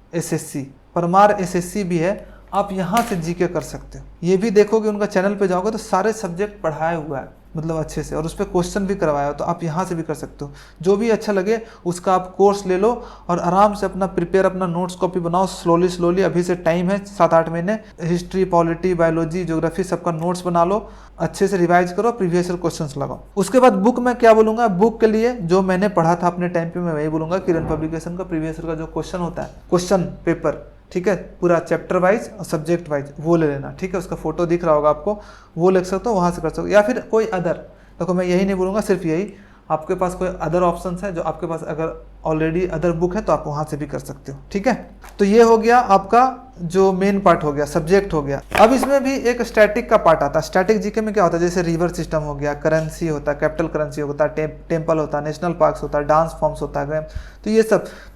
SSC भी है, आप यहाँ से जीके कर सकते हो। ये भी देखोगे उनका चैनल पे जाओगे तो सारे सब्जेक्ट पढ़ाया हुआ है, मतलब अच्छे से, और उस पर क्वेश्चन भी करवाया हो, तो आप यहाँ से भी कर सकते हो। जो भी अच्छा लगे उसका आप कोर्स ले लो और आराम से अपना प्रिपेयर, अपना नोट्स कॉपी बनाओ स्लोली। अभी से टाइम है 7-8 महीने। हिस्ट्री, पॉलिटी, बायोलॉजी, ज्योग्राफी सबका नोट्स बना लो, अच्छे से रिवाइज करो, प्रीवियस ईयर क्वेश्चंस लगाओ। उसके बाद बुक में क्या बोलूँगा, बुक के लिए जो मैंने पढ़ा था अपने टाइम पे मैं वही बोलूँगा, किरण पब्लिकेशन का प्रीवियस ईयर का जो क्वेश्चन होता है, क्वेश्चन पेपर, ठीक है, पूरा चैप्टर वाइज और सब्जेक्ट वाइज, वो ले लेना, ठीक है। उसका फोटो दिख रहा होगा आपको, वो लिख सकते हो, वहाँ से कर सकते हो। या फिर कोई अदर, देखो मैं यही नहीं बोलूँगा सिर्फ यही, आपके पास कोई अदर ऑप्शंस है जो आपके पास अगर ऑलरेडी अदर बुक है तो आप वहाँ से भी कर सकते हो, ठीक है। तो ये हो गया आपका जो मेन पार्ट हो गया, सब्जेक्ट हो गया। अब इसमें भी एक स्टैटिक का पार्ट आता है। स्टैटिक जीके में क्या होता है, जैसे रिवर सिस्टम हो गया, करेंसी होता है, कैपिटल करेंसी होता है, टेम्पल होता है, नेशनल पार्क्स होता है, डांस फॉर्म्स होता है, तो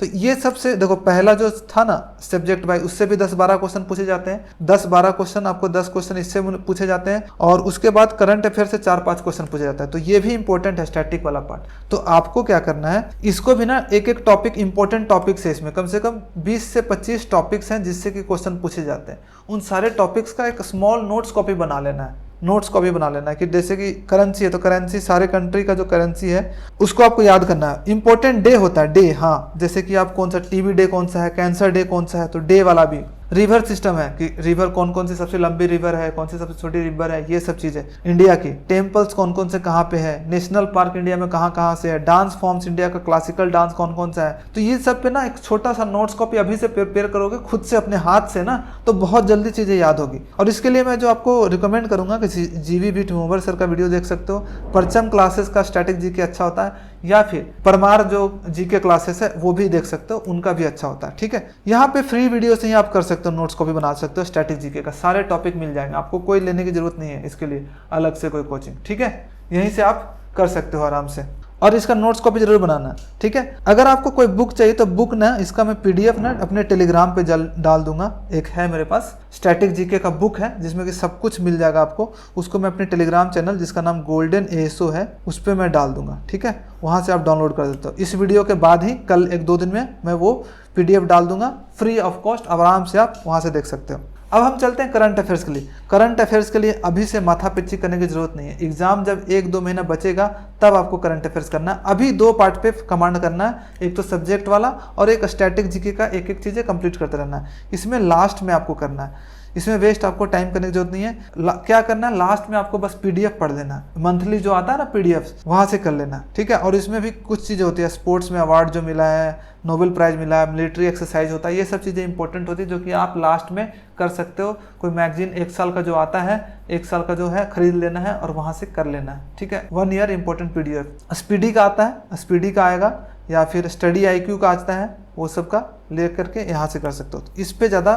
ये सब से देखो, पहला जो था ना सब्जेक्ट वाइज, उससे भी 10-12 क्वेश्चन पूछे जाते हैं, 10-12 क्वेश्चन, आपको 10 क्वेश्चन इससे पूछे जाते हैं, और उसके बाद करंट अफेयर से 4-5 क्वेश्चन पूछे जाता है। तो ये भी इंपॉर्टेंट है स्टैटिक वाला पार्ट। तो आपको क्या करना है, इसको भी ना एक टॉपिक, इंपॉर्टेंट टॉपिक्स है इसमें, कम से कम 20 से 25 टॉपिक्स हैं जिससे कि क्वेश्चन पूछे जाते हैं। उन सारे टॉपिक्स का एक स्मॉल नोट्स कॉपी बना लेना है, नोट्स कॉपी बना लेना है कि जैसे कि करेंसी है तो करेंसी, सारे कंट्री का जो करेंसी है उसको आपको याद करना है। इंपॉर्टेंट डे होता है, डे, हाँ, जैसे कि आप कौन सा TB डे कौन सा है, कैंसर डे कौन सा है, तो डे वाला भी। रिवर सिस्टम है कि रिवर कौन कौन सी सबसे लंबी रिवर है, कौन सी सबसे छोटी रिवर है, ये सब चीज़ें। इंडिया की टेम्पल्स कौन कौन से कहाँ पे है, नेशनल पार्क इंडिया में कहाँ कहाँ से है, डांस फॉर्म्स इंडिया का क्लासिकल डांस कौन कौन सा है, तो ये सब पे ना एक छोटा सा नोट्स कॉपी अभी से प्रिपेयर करोगे खुद से अपने हाथ से ना, तो बहुत जल्दी चीज़ें याद होगी। और इसके लिए मैं जो आपको रिकमेंड करूँगा कि GV विट मूवर सर का वीडियो देख सकते हो, परचम क्लासेस का स्टैटिक जीके अच्छा होता है, या फिर परमार जो जीके क्लासेस है वो भी देख सकते हो, उनका भी अच्छा होता है, ठीक है। यहाँ पे फ्री वीडियो से ही आप कर सकते हो, नोट्स कॉपी बना सकते हो, स्टैटिक जीके का सारे टॉपिक मिल जाएंगे आपको, कोई लेने की जरूरत नहीं है इसके लिए अलग से कोई कोचिंग, ठीक है। यहीं से आप कर सकते हो आराम से, और इसका नोट्स कॉपी जरूर बनाना, ठीक है। अगर आपको कोई बुक चाहिए तो बुक ना, इसका मैं PDF ना अपने टेलीग्राम पे डाल दूंगा, एक है मेरे पास स्टैटिक जीके का बुक है जिसमें कि सब कुछ मिल जाएगा आपको, उसको मैं अपने टेलीग्राम चैनल जिसका नाम गोल्डन ASO है उस पर मैं डाल दूंगा, ठीक है, वहाँ से आप डाउनलोड कर देते हो। इस वीडियो के बाद ही कल 1-2 दिन में मैं वो PDF डाल दूंगा फ्री ऑफ कॉस्ट, आराम से आप वहाँ से देख सकते हो। अब हम चलते हैं करंट अफेयर्स के लिए। करंट अफेयर्स के लिए अभी से माथा पिच्ची करने की जरूरत नहीं है, एग्जाम जब 1-2 महीना बचेगा तब आपको करंट अफेयर्स करना है। अभी 2 पार्ट पे कमांड करना है, एक तो सब्जेक्ट वाला और एक स्टैटिक जीके का, एक एक चीज़ें कंप्लीट करते रहना है। इसमें लास्ट में आपको करना है इसमें वेस्ट आपको टाइम करने की जरूरत नहीं है। क्या करना है, लास्ट में आपको बस पीडीएफ पढ़ लेना है, मंथली जो आता है ना पीडीएफ, वहां से कर लेना, ठीक है। और इसमें भी कुछ चीजें होती है, स्पोर्ट्स में अवार्ड जो मिला है, नोबेल प्राइज मिला है, मिलिट्री एक्सरसाइज होता है, ये सब चीज़ें इंपॉर्टेंट होती है जो कि आप लास्ट में कर सकते हो। कोई मैगजीन 1 साल का जो आता है, 1 साल का जो है खरीद लेना है और वहाँ से कर लेना है, ठीक है। 1 ईयर इंपॉर्टेंट पीडीएफ। स्पीडी का आता है, स्पीडी का आएगा, या फिर स्टडी आईक्यू का आता है, वो सब का ले करके यहाँ से कर सकते हो। तो इस पे ज़्यादा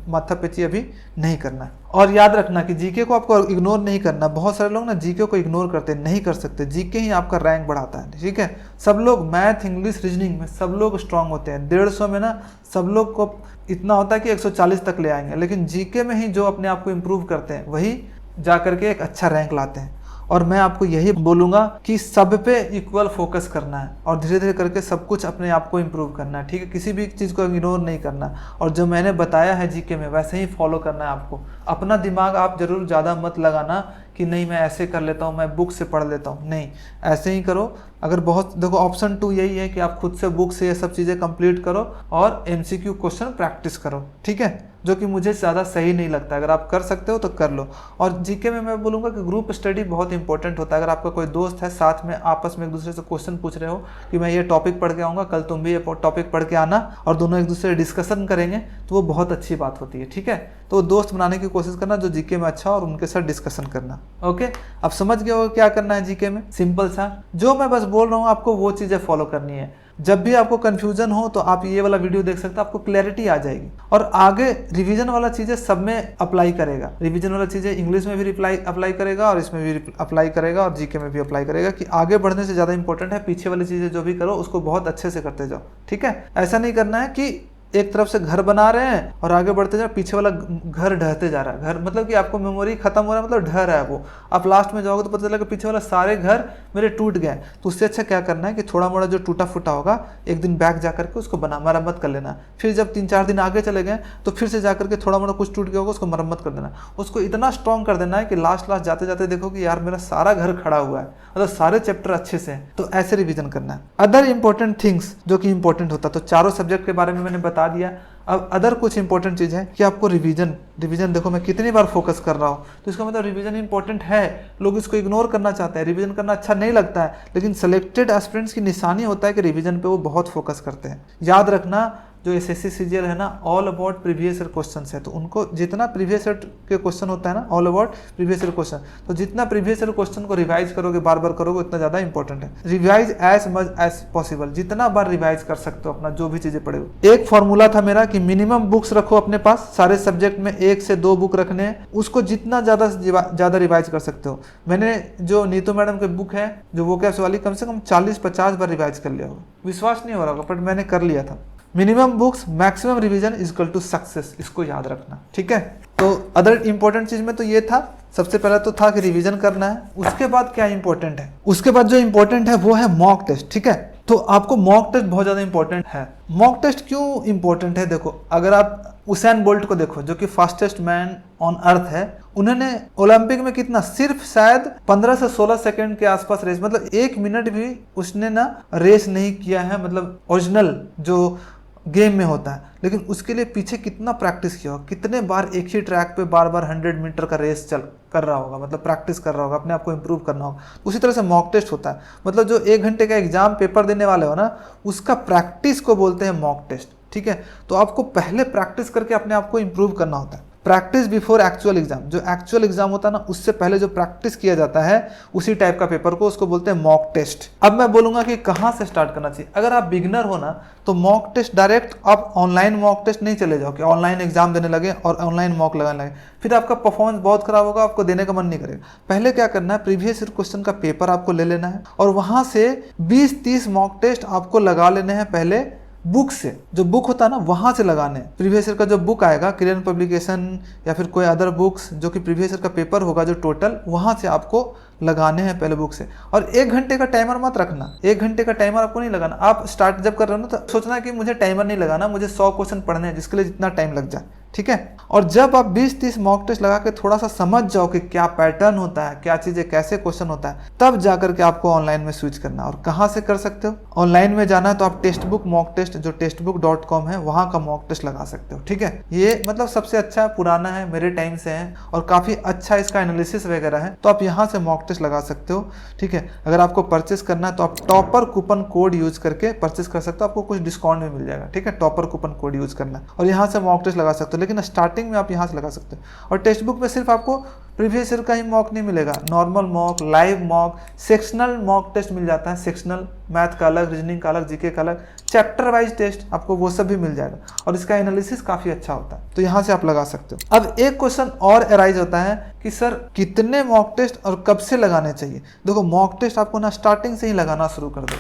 माथापेची अभी नहीं करना है। और याद रखना कि जीके को आपको इग्नोर नहीं करना। बहुत सारे लोग ना जीके को इग्नोर करते हैं, नहीं कर सकते। जीके ही आपका रैंक बढ़ाता है, ठीक है। सब लोग मैथ, इंग्लिश, रीजनिंग में सब लोग स्ट्रांग होते हैं। 150 में ना सब लोग को इतना होता है कि 140 तक ले आएंगे, लेकिन जीके में ही जो अपने आप को इम्प्रूव करते हैं वही जा करके एक अच्छा रैंक लाते हैं। और मैं आपको यही बोलूँगा कि सब पे इक्वल फोकस करना है और धीरे धीरे करके सब कुछ अपने आप को इम्प्रूव करना है, ठीक है। किसी भी चीज़ को इग्नोर नहीं करना, और जो मैंने बताया है जीके में वैसे ही फॉलो करना है आपको। अपना दिमाग आप जरूर ज़्यादा मत लगाना कि नहीं मैं ऐसे कर लेता हूँ, मैं बुक से पढ़ लेता हूँ, नहीं, ऐसे ही करो। अगर बहुत देखो, ऑप्शन 2 यही है कि आप खुद से बुक से ये सब चीज़ें कंप्लीट करो और एमसीक्यू क्वेश्चन प्रैक्टिस करो, ठीक है, जो कि मुझे ज़्यादा सही नहीं लगता। अगर आप कर सकते हो तो कर लो। और जीके में मैं बोलूँगा कि ग्रुप स्टडी बहुत इंपॉर्टेंट होता है। अगर आपका कोई दोस्त है, साथ में आपस में एक दूसरे से क्वेश्चन पूछ रहे हो कि मैं ये टॉपिक पढ़ के आऊँगा, कल तुम भी ये टॉपिक पढ़ के आना, और दोनों एक दूसरे से डिस्कशन करेंगे, तो वो बहुत अच्छी बात होती है, ठीक है। तो दोस्त बनाने की कोशिश करना जो जीके में अच्छा, और उनके साथ डिस्कशन करना। ओके, अब समझ गए हो क्या करना है जीके में? सिंपल सा, जो मैं बस बोल रहा हूँ आपको वो चीज़ें फॉलो करनी है। जब भी आपको कंफ्यूजन हो तो आप ये वाला वीडियो देख सकते हो, आपको क्लैरिटी आ जाएगी। और आगे रिवीजन वाला चीज़ें सब में अप्लाई करेगा। रिवीजन वाला चीज़ें इंग्लिश में भी अप्लाई करेगा, और इसमें भी अप्लाई करेगा, और जीके में भी अप्लाई करेगा। कि आगे बढ़ने से ज़्यादा इंपॉर्टेंट है पीछे वाली चीज़ें जो भी करो उसको बहुत अच्छे से करते जाओ, ठीक है। ऐसा नहीं करना है कि एक तरफ से घर बना रहे हैं और आगे बढ़ते जा, पीछे वाला घर ढहते जा रहा है। घर मतलब कि आपको मेमोरी खत्म हो रहा है, मतलब ढह रहा है वो। आप लास्ट में जाओगे तो पता चलेगा पीछे वाला सारे घर मेरे टूट गए। तो उससे अच्छा क्या करना है कि थोड़ा मोड़ा जो टूटा फूटा होगा, एक दिन बैक जा करके उसको मरम्मत कर लेना। फिर जब 3-4 दिन आगे चले गए तो फिर से जा करके थोड़ा मोड़ा कुछ टूट गया होगा, उसको मरम्मत कर देना। उसको इतना स्ट्रॉन्ग कर देना है कि लास्ट जाते जाते देखो कि यार मेरा सारा घर खड़ा हुआ है, मतलब सारे चैप्टर अच्छे से हैं। तो ऐसे रिविजन करना है। अदर इंपॉर्टेंट थिंग्स जो कि इंपॉर्टेंट होता है, तो चारों सब्जेक्ट के बारे में मैंने बता दिया। अब अदर कुछ इंपॉर्टेंट चीज़ है कि आपको रिवीजन देखो मैं कितनी बार फोकस कर रहा हूँ, तो इसका मतलब रिवीजन इंपॉर्टेंट है। लोग इसको इग्नोर करना चाहते हैं, रिवीजन करना अच्छा नहीं लगता है, लेकिन सेलेक्टेड एस्पिरेंट्स की निशानी होता है कि रिवीजन पे वो बहुत फोकस करते हैं। याद रखना, जो एसएससी सीजीएल है ना, all about previous year questions है। तो उनको जितना प्रीवियस ईयर के क्वेश्चन होता है ना, all about previous year question, तो जितना प्रीवियस ईयर क्वेश्चन को रिवाइज करोगे, बार बार करोगे, उतना ज़्यादा इंपॉर्टेंट है। Revise as much as possible, जितना बार रिवाइज कर सकते हो अपना जो भी चीज़ें पढ़े हो। एक फॉर्मूला था मेरा कि मिनिमम बुक्स रखो अपने पास, सारे सब्जेक्ट में 1 से 2 बुक रखने हैं, उसको जितना ज़्यादा रिवाइज कर सकते हो। मैंने जो नीतू मैडम की बुक है, जो वोकैब्स वाली, कम से कम 40-50 बार रिवाइज कर लिया होगा। विश्वास नहीं हो रहा होगा, बट मैंने कर लिया था। Minimum books maximum revision is equal to success, इसको याद रखना, ठीक है। तो अदर इंपॉर्टेंट चीज में तो ये था, सबसे पहला तो था कि रिवीजन करना है। उसके बाद क्या इंपॉर्टेंट है? उसके बाद जो इंपॉर्टेंट है वो है मॉक टेस्ट, ठीक है। तो आपको मॉक टेस्ट बहुत ज़्यादा इंपॉर्टेंट है। मॉक टेस्ट क्यों इंपॉर्टेंट है? देखो, अगर आप उसेन बोल्ट को देखो, जो कि फास्टेस्ट मैन ऑन अर्थ है, उन्होंने ओलंपिक में कितना, सिर्फ शायद 15 से 16 सेकंड के आसपास रेस, मतलब 1 मिनट भी उसने ना रेस नहीं किया है, मतलब ओरिजिनल जो गेम में होता है। लेकिन उसके लिए पीछे कितना प्रैक्टिस किया होगा, कितने बार एक ही ट्रैक पे बार 100 मीटर का रेस कर रहा होगा, मतलब प्रैक्टिस कर रहा होगा, अपने आप को इम्प्रूव करना होगा। उसी तरह से मॉक टेस्ट होता है, मतलब जो 1 घंटे का एग्जाम पेपर देने वाले हो ना, उसका प्रैक्टिस को बोलते हैं मॉक टेस्ट, ठीक है। तो आपको पहले प्रैक्टिस करके अपने आप को इम्प्रूव करना होता है। प्रैक्टिस बिफोर एक्चुअल एग्जाम, जो एक्चुअल एग्जाम होता है ना, उससे पहले जो प्रैक्टिस किया जाता है उसी टाइप का पेपर को, उसको बोलते हैं मॉक टेस्ट। अब मैं बोलूंगा कि कहाँ से स्टार्ट करना चाहिए। अगर आप बिगिनर हो ना, तो मॉक टेस्ट डायरेक्ट आप ऑनलाइन मॉक टेस्ट नहीं चले जाओ कि ऑनलाइन एग्जाम देने लगे और ऑनलाइन मॉक लगाने लगे, फिर आपका परफॉर्मेंस बहुत खराब होगा, आपको देने का मन नहीं करेगा। पहले क्या करना है, प्रीवियस ईयर क्वेश्चन का पेपर आपको ले लेना है, और वहां से 20-30 मॉक टेस्ट आपको लगा लेने हैं पहले बुक से। जो बुक होता है ना, वहां से लगाने। प्रीवियस ईयर का जो बुक आएगा, क्रेयन पब्लिकेशन या फिर कोई अदर बुक्स, जो कि प्रीवियस ईयर का पेपर होगा जो टोटल, वहां से आपको लगाने हैं पहले बुक से। और 1 घंटे का टाइमर मत रखना, 1 घंटे का टाइमर आपको नहीं लगाना। आप स्टार्ट जब कर रहे हो ना, तो सोचना कि मुझे टाइमर नहीं लगाना, मुझे 100 क्वेश्चन पढ़ने हैं, जिसके लिए जितना टाइम लग जाए, ठीक है। और जब आप 20-30 मॉक टेस्ट लगा के थोड़ा सा समझ जाओ कि क्या पैटर्न होता है, क्या चीज़ें, कैसे क्वेश्चन होता है, तब जाकर के आपको ऑनलाइन में स्विच करना है। और कहाँ से कर सकते हो? ऑनलाइन में जाना है तो आप टेक्स्ट बुक मॉक टेस्ट, जो textbook.com है, वहाँ का मॉक टेस्ट लगा सकते हो, ठीक है। ये मतलब सबसे अच्छा पुराना है, मेरे टाइम से है और काफ़ी अच्छा इसका एनालिसिस वगैरह है, तो आप यहाँ से मॉक टेस्ट लगा सकते हो, ठीक है। अगर आपको परचेस करना है तो आप टॉपर कूपन कोड यूज करके परचेस कर सकते हो, आपको कुछ डिस्काउंट भी मिल जाएगा, ठीक है। टॉपर कूपन कोड यूज करना है और यहाँ से मॉक टेस्ट लगा सकते हो, लेकिन स्टार्टिंग में आप यहाँ से लगा सकते हो। और टेक्स्ट बुक में सिर्फ आपको प्रीवियस ईयर का ही मॉक नहीं मिलेगा, normal mock, live mock, sectional mock test मिल जाता है। सेक्शनल मैथ का अलग, रीजनिंग का अलग, जीके का अलग, चैप्टर वाइज टेस्ट आपको वो सब भी मिल जाएगा और इसका एनालिसिस काफ़ी अच्छा होता है, तो यहाँ से आप लगा सकते हो। अब एक क्वेश्चन और अराइज होता है कि सर कितने मॉक टेस्ट और कब से लगाने चाहिए? देखो, मॉक टेस्ट आपको ना स्टार्टिंग से ही लगाना शुरू कर दो।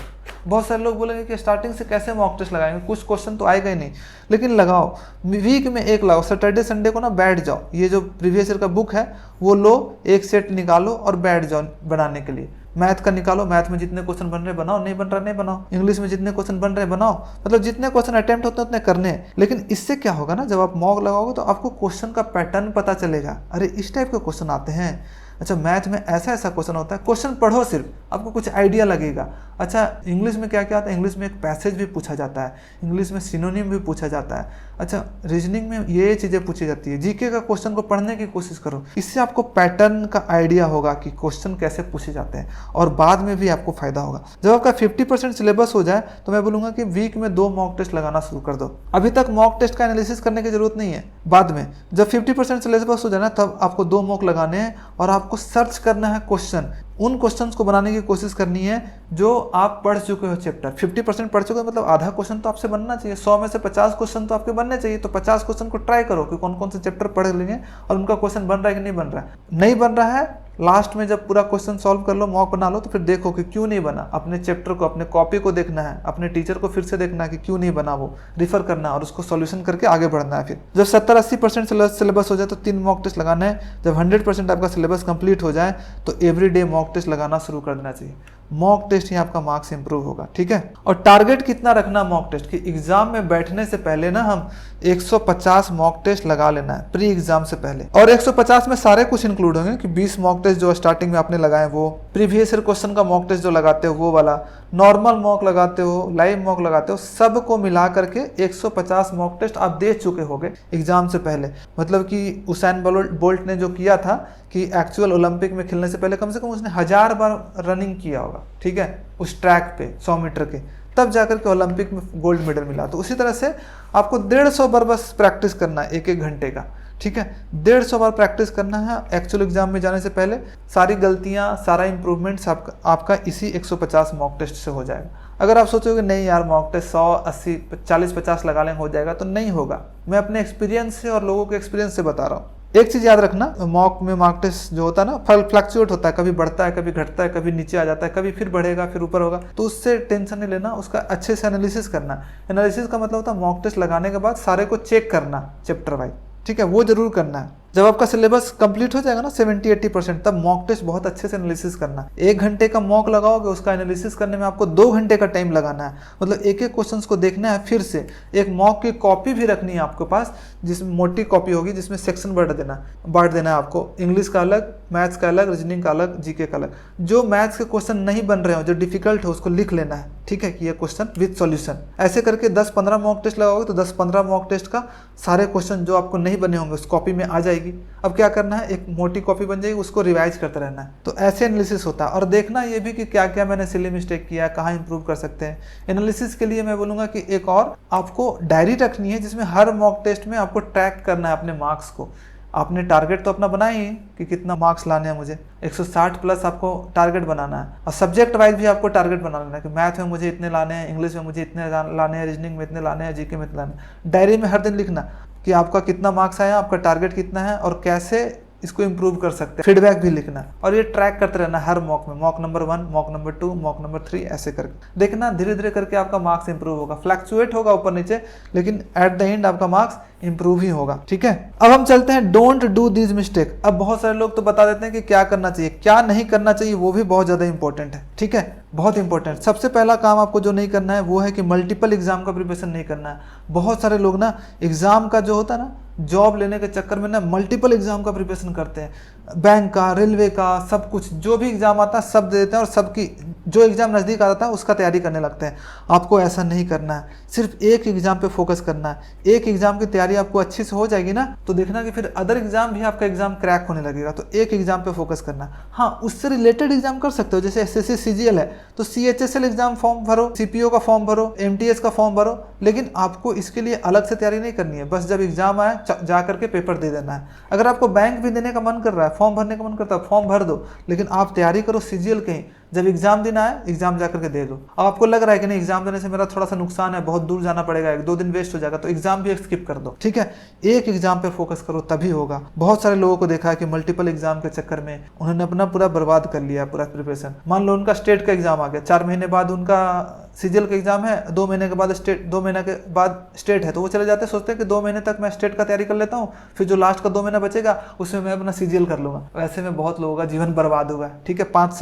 बहुत सारे लोग बोलेंगे कि स्टार्टिंग से कैसे मॉक टेस्ट लगाएंगे, कुछ क्वेश्चन तो आएगा ही नहीं, लेकिन लगाओ, वीक में एक लगाओ। सैटरडे संडे को ना बैठ जाओ, ये जो प्रीवियस ईयर का बुक है वो लो, एक सेट निकालो और बैठ जाओ बनाने के लिए। मैथ का निकालो, मैथ में जितने क्वेश्चन बन रहे बनाओ, नहीं बन रहा नहीं बनाओ। इंग्लिश में जितने क्वेश्चन बन रहे बनाओ, मतलब जितने क्वेश्चन अटेम्प्ट होते हैं उतने करने हैं। लेकिन इससे क्या होगा ना, जब आप मॉक लगाओगे तो आपको क्वेश्चन का पैटर्न पता चलेगा, अरे इस टाइप के क्वेश्चन आते हैं, अच्छा मैथ में ऐसा ऐसा क्वेश्चन होता है। क्वेश्चन पढ़ो सिर्फ, आपको कुछ आइडिया लगेगा। अच्छा इंग्लिश में क्या क्या आता है, इंग्लिश में एक पैसेज भी पूछा जाता है, इंग्लिश में सिनोनिम भी पूछा जाता है। अच्छा रीजनिंग में ये चीज़ें पूछी जाती है। जीके का क्वेश्चन को पढ़ने की कोशिश करो, इससे आपको पैटर्न का आइडिया होगा कि क्वेश्चन कैसे पूछे जाते हैं और बाद में भी आपको फायदा होगा। जब आपका 50% सिलेबस हो जाए तो मैं बोलूँगा कि वीक में 2 मॉक टेस्ट लगाना शुरू कर दो। अभी तक मॉक टेस्ट का एनालिसिस करने की जरूरत नहीं है, बाद में जब 50% सिलेबस हो जाए ना तब आपको 2 मॉक लगाने हैं और आपको सर्च करना है क्वेश्चन, उन क्वेश्चंस को बनाने की कोशिश करनी है जो आप पढ़ चुके हो। चैप्टर 50% पढ़ चुके हो मतलब आधा क्वेश्चन तो आपसे बनना चाहिए। 100 में से 50 क्वेश्चन तो आपके बनने चाहिए, तो 50 क्वेश्चन को ट्राई करो कि कौन कौन से चैप्टर पढ़ लेंगे और उनका क्वेश्चन बन रहा है कि नहीं बन रहा है। नहीं बन रहा है, लास्ट में जब पूरा क्वेश्चन सॉल्व कर लो, मॉक बना लो, तो फिर देखो कि क्यों नहीं बना। अपने चैप्टर को, अपने कॉपी को देखना है, अपने टीचर को फिर से देखना है कि क्यों नहीं बना, वो रिफर करना है और उसको सॉल्यूशन करके आगे बढ़ना है। फिर जब 70-80% सिलेबस हो जाए तो 3 मॉक टेस्ट लगाना है। जब 100% आपका सिलेबस कंप्लीट हो जाए तो एवरीडे मॉक टेस्ट लगाना शुरू कर देना चाहिए। मॉक टेस्ट ही आपका मार्क्स इंप्रूव होगा, ठीक है। और टारगेट कितना रखना मॉक टेस्ट की, एग्जाम में बैठने से पहले ना हम 150 मॉक टेस्ट लगा लेना है प्री एग्जाम से पहले। और 150 में सारे कुछ इंक्लूड होंगे कि 20 मॉक टेस्ट जो स्टार्टिंग में आपने लगाए वो, प्रीवियस ईयर क्वेश्चन का मॉक टेस्ट जो लगाते हो वो वाला, नॉर्मल मॉक लगाते हो, लाइव मॉक लगाते हो, सबको मिला करके 150 मॉक टेस्ट आप दे चुके होगे एग्जाम से पहले। मतलब कि उसैन बोल्ट ने जो किया था कि एक्चुअल ओलंपिक में खेलने से पहले कम से कम उसने 1000 बार रनिंग किया होगा, ठीक है, उस ट्रैक पे 100 मीटर के, तब जाकर के ओलंपिक में गोल्ड मेडल मिला। तो उसी तरह से आपको 150 बार बस प्रैक्टिस करना है, 1-1 घंटे का, ठीक है। 150 बार प्रैक्टिस करना है एक्चुअल एग्जाम में जाने से पहले। सारी गलतियां, सारा इंप्रूवमेंट्स आपका इसी 150 मॉक टेस्ट से हो जाएगा। अगर आप सोचोगे नहीं यार मॉक टेस्ट 100, 80, 40-50 लगा लेंगे हो जाएगा, तो नहीं होगा। मैं अपने एक्सपीरियंस से और लोगों के एक्सपीरियंस से बता रहा हूँ। एक चीज याद रखना, मॉक में मार्क टेस्ट जो होता है ना, फ्लक्चुएट होता है, कभी बढ़ता है, कभी घटता है, कभी नीचे आ जाता है, कभी फिर बढ़ेगा, फिर ऊपर होगा, तो उससे टेंशन नहीं लेना, उसका अच्छे से एनालिसिस करना। एनालिसिस का मतलब होता है मॉक टेस्ट लगाने के बाद सारे को चेक करना चैप्टर वाइज, ठीक है, वो जरूर करना है। जब आपका सिलेबस कंप्लीट हो जाएगा ना 70-80%, तब मॉक टेस्ट बहुत अच्छे से एनालिसिस करना। 1 घंटे का मॉक लगाओगे, उसका एनालिसिस करने में आपको 2 घंटे का टाइम लगाना है। मतलब एक एक क्वेश्चन को देखना है फिर से। एक मॉक की कॉपी भी रखनी है आपके पास, जिसमें मोटी कॉपी होगी, जिसमें सेक्शन बांट देना है आपको। इंग्लिश का अलग, मैथ्स का अलग, रीजनिंग का अलग, जीके का अलग। जो मैथ्स के क्वेश्चन नहीं बन रहे हो, जो डिफिकल्ट है, उसको लिख लेना है, ठीक है, कि ये क्वेश्चन विद सॉल्यूशन। ऐसे करके 10-15 मॉक टेस्ट लगाओगे तो 10-15 मॉक टेस्ट का सारे क्वेश्चन जो आपको नहीं बने होंगे उस कॉपी में आ जाएगी। अब क्या करना है, एक मोटी कॉपी बन जाएगी, उसको रिवाइज करते रहना है। तो ऐसे एनालिसिस होता है। और देखना ये भी कि क्या क्या मैंने सिली मिस्टेक किया है, कहाँ इंप्रूव कर सकते हैं। एनालिसिस के लिए मैं बोलूँगा कि एक और आपको डायरी रखनी है, जिसमें हर मॉक टेस्ट में आपको ट्रैक करना है अपने मार्क्स को। आपने टारगेट तो अपना बनाए ही कि कितना मार्क्स लाने हैं मुझे, 160 प्लस आपको टारगेट बनाना है। और सब्जेक्ट वाइज भी आपको टारगेट बना लेना है कि मैथ में मुझे इतने लाने हैं, इंग्लिश में मुझे इतने लाने हैं, रीजनिंग में इतने लाने हैं, जीके में इतने लाने हैं। डायरी में हर दिन लिखना कि आपका कितना मार्क्स आया, आपका टारगेट कितना है और कैसे इसको इंप्रूव कर सकते हैं। फीडबैक भी लिखना और ये ट्रैक करते रहना हर मॉक में, mock number 1, mock number 2, mock number 3, ऐसे करके देखना। धीरे धीरे करके आपका मार्क्स इंप्रूव होगा, फ्लक्चुएट होगा ऊपर नीचे, लेकिन एट द एंड आपका मार्क्स इंप्रूव ही होगा। ठीक है, अब हम चलते हैं डोंट डू दिस मिस्टेक। अब बहुत सारे लोग तो बता देते हैं कि क्या करना चाहिए, क्या नहीं करना चाहिए, वो भी बहुत ज़्यादा इंपॉर्टेंट है। ठीक है, बहुत इंपॉर्टेंट। सबसे पहला काम आपको जो नहीं करना है वो है कि मल्टीपल एग्जाम का प्रिपरेशन नहीं करना है। बहुत सारे लोग ना एग्जाम का जो होता है ना, जॉब लेने के चक्कर में ना मल्टीपल एग्जाम का प्रिपरेशन करते हैं, बैंक का, रेलवे का, सब कुछ जो भी एग्जाम आता है सब दे देते हैं और सबकी जो एग्जाम नज़दीक आता है उसका तैयारी करने लगते हैं। आपको ऐसा नहीं करना है, सिर्फ एक एग्जाम पे फोकस करना है। एक एग्जाम की तैयारी आपको अच्छी से हो जाएगी ना तो देखना कि फिर अदर एग्जाम भी आपका एग्जाम क्रैक होने लगेगा। तो एक एग्जाम पे फोकस करना है। हाँ, उससे रिलेटेड एग्जाम कर सकते हो, जैसे एसएससी सीजीएल है तो सीएचएसएल एग्जाम फॉर्म भरो, सीपीओ का फॉर्म भरो, एमटीएस का फॉर्म भरो, लेकिन आपको इसके लिए अलग से तैयारी नहीं करनी है। बस जब एग्जाम आए जा करके पेपर दे देना है। अगर आपको बैंक भी देने का मन कर रहा है, फॉर्म भरने का मन करता है, फॉर्म भर दो, लेकिन आप तैयारी करो सीजीएल कहीं, जब एग्जाम दिन आए एग्जाम जा करके दे दो। अब आपको लग रहा है कि नहीं एग्जाम देने से मेरा थोड़ा सा नुकसान है, बहुत दूर जाना पड़ेगा, 1-2 दिन वेस्ट हो जाएगा, तो एग्जाम भी स्किप कर दो। ठीक है, एक एग्जाम पे फोकस करो तभी होगा। बहुत सारे लोगों को देखा है कि मल्टीपल एग्जाम के चक्कर में उन्होंने अपना पूरा बर्बाद कर लिया, पूरा प्रिपरेशन। मान लो उनका स्टेट का एग्जाम आ गया, 4 महीने बाद उनका सीजीएल का एग्जाम है, 2 महीने के बाद स्टेट, 2 महीने के बाद स्टेट है, तो वो चले जाते हैं, सोचते हैं कि 2 महीने तक मैं स्टेट का तैयारी कर लेता हूँ, फिर जो लास्ट का 2 महीना बचेगा उसमें मैं अपना सीजीएल कर लूंगा। वैसे में बहुत लोगों का जीवन बर्बाद होगा। ठीक है, 5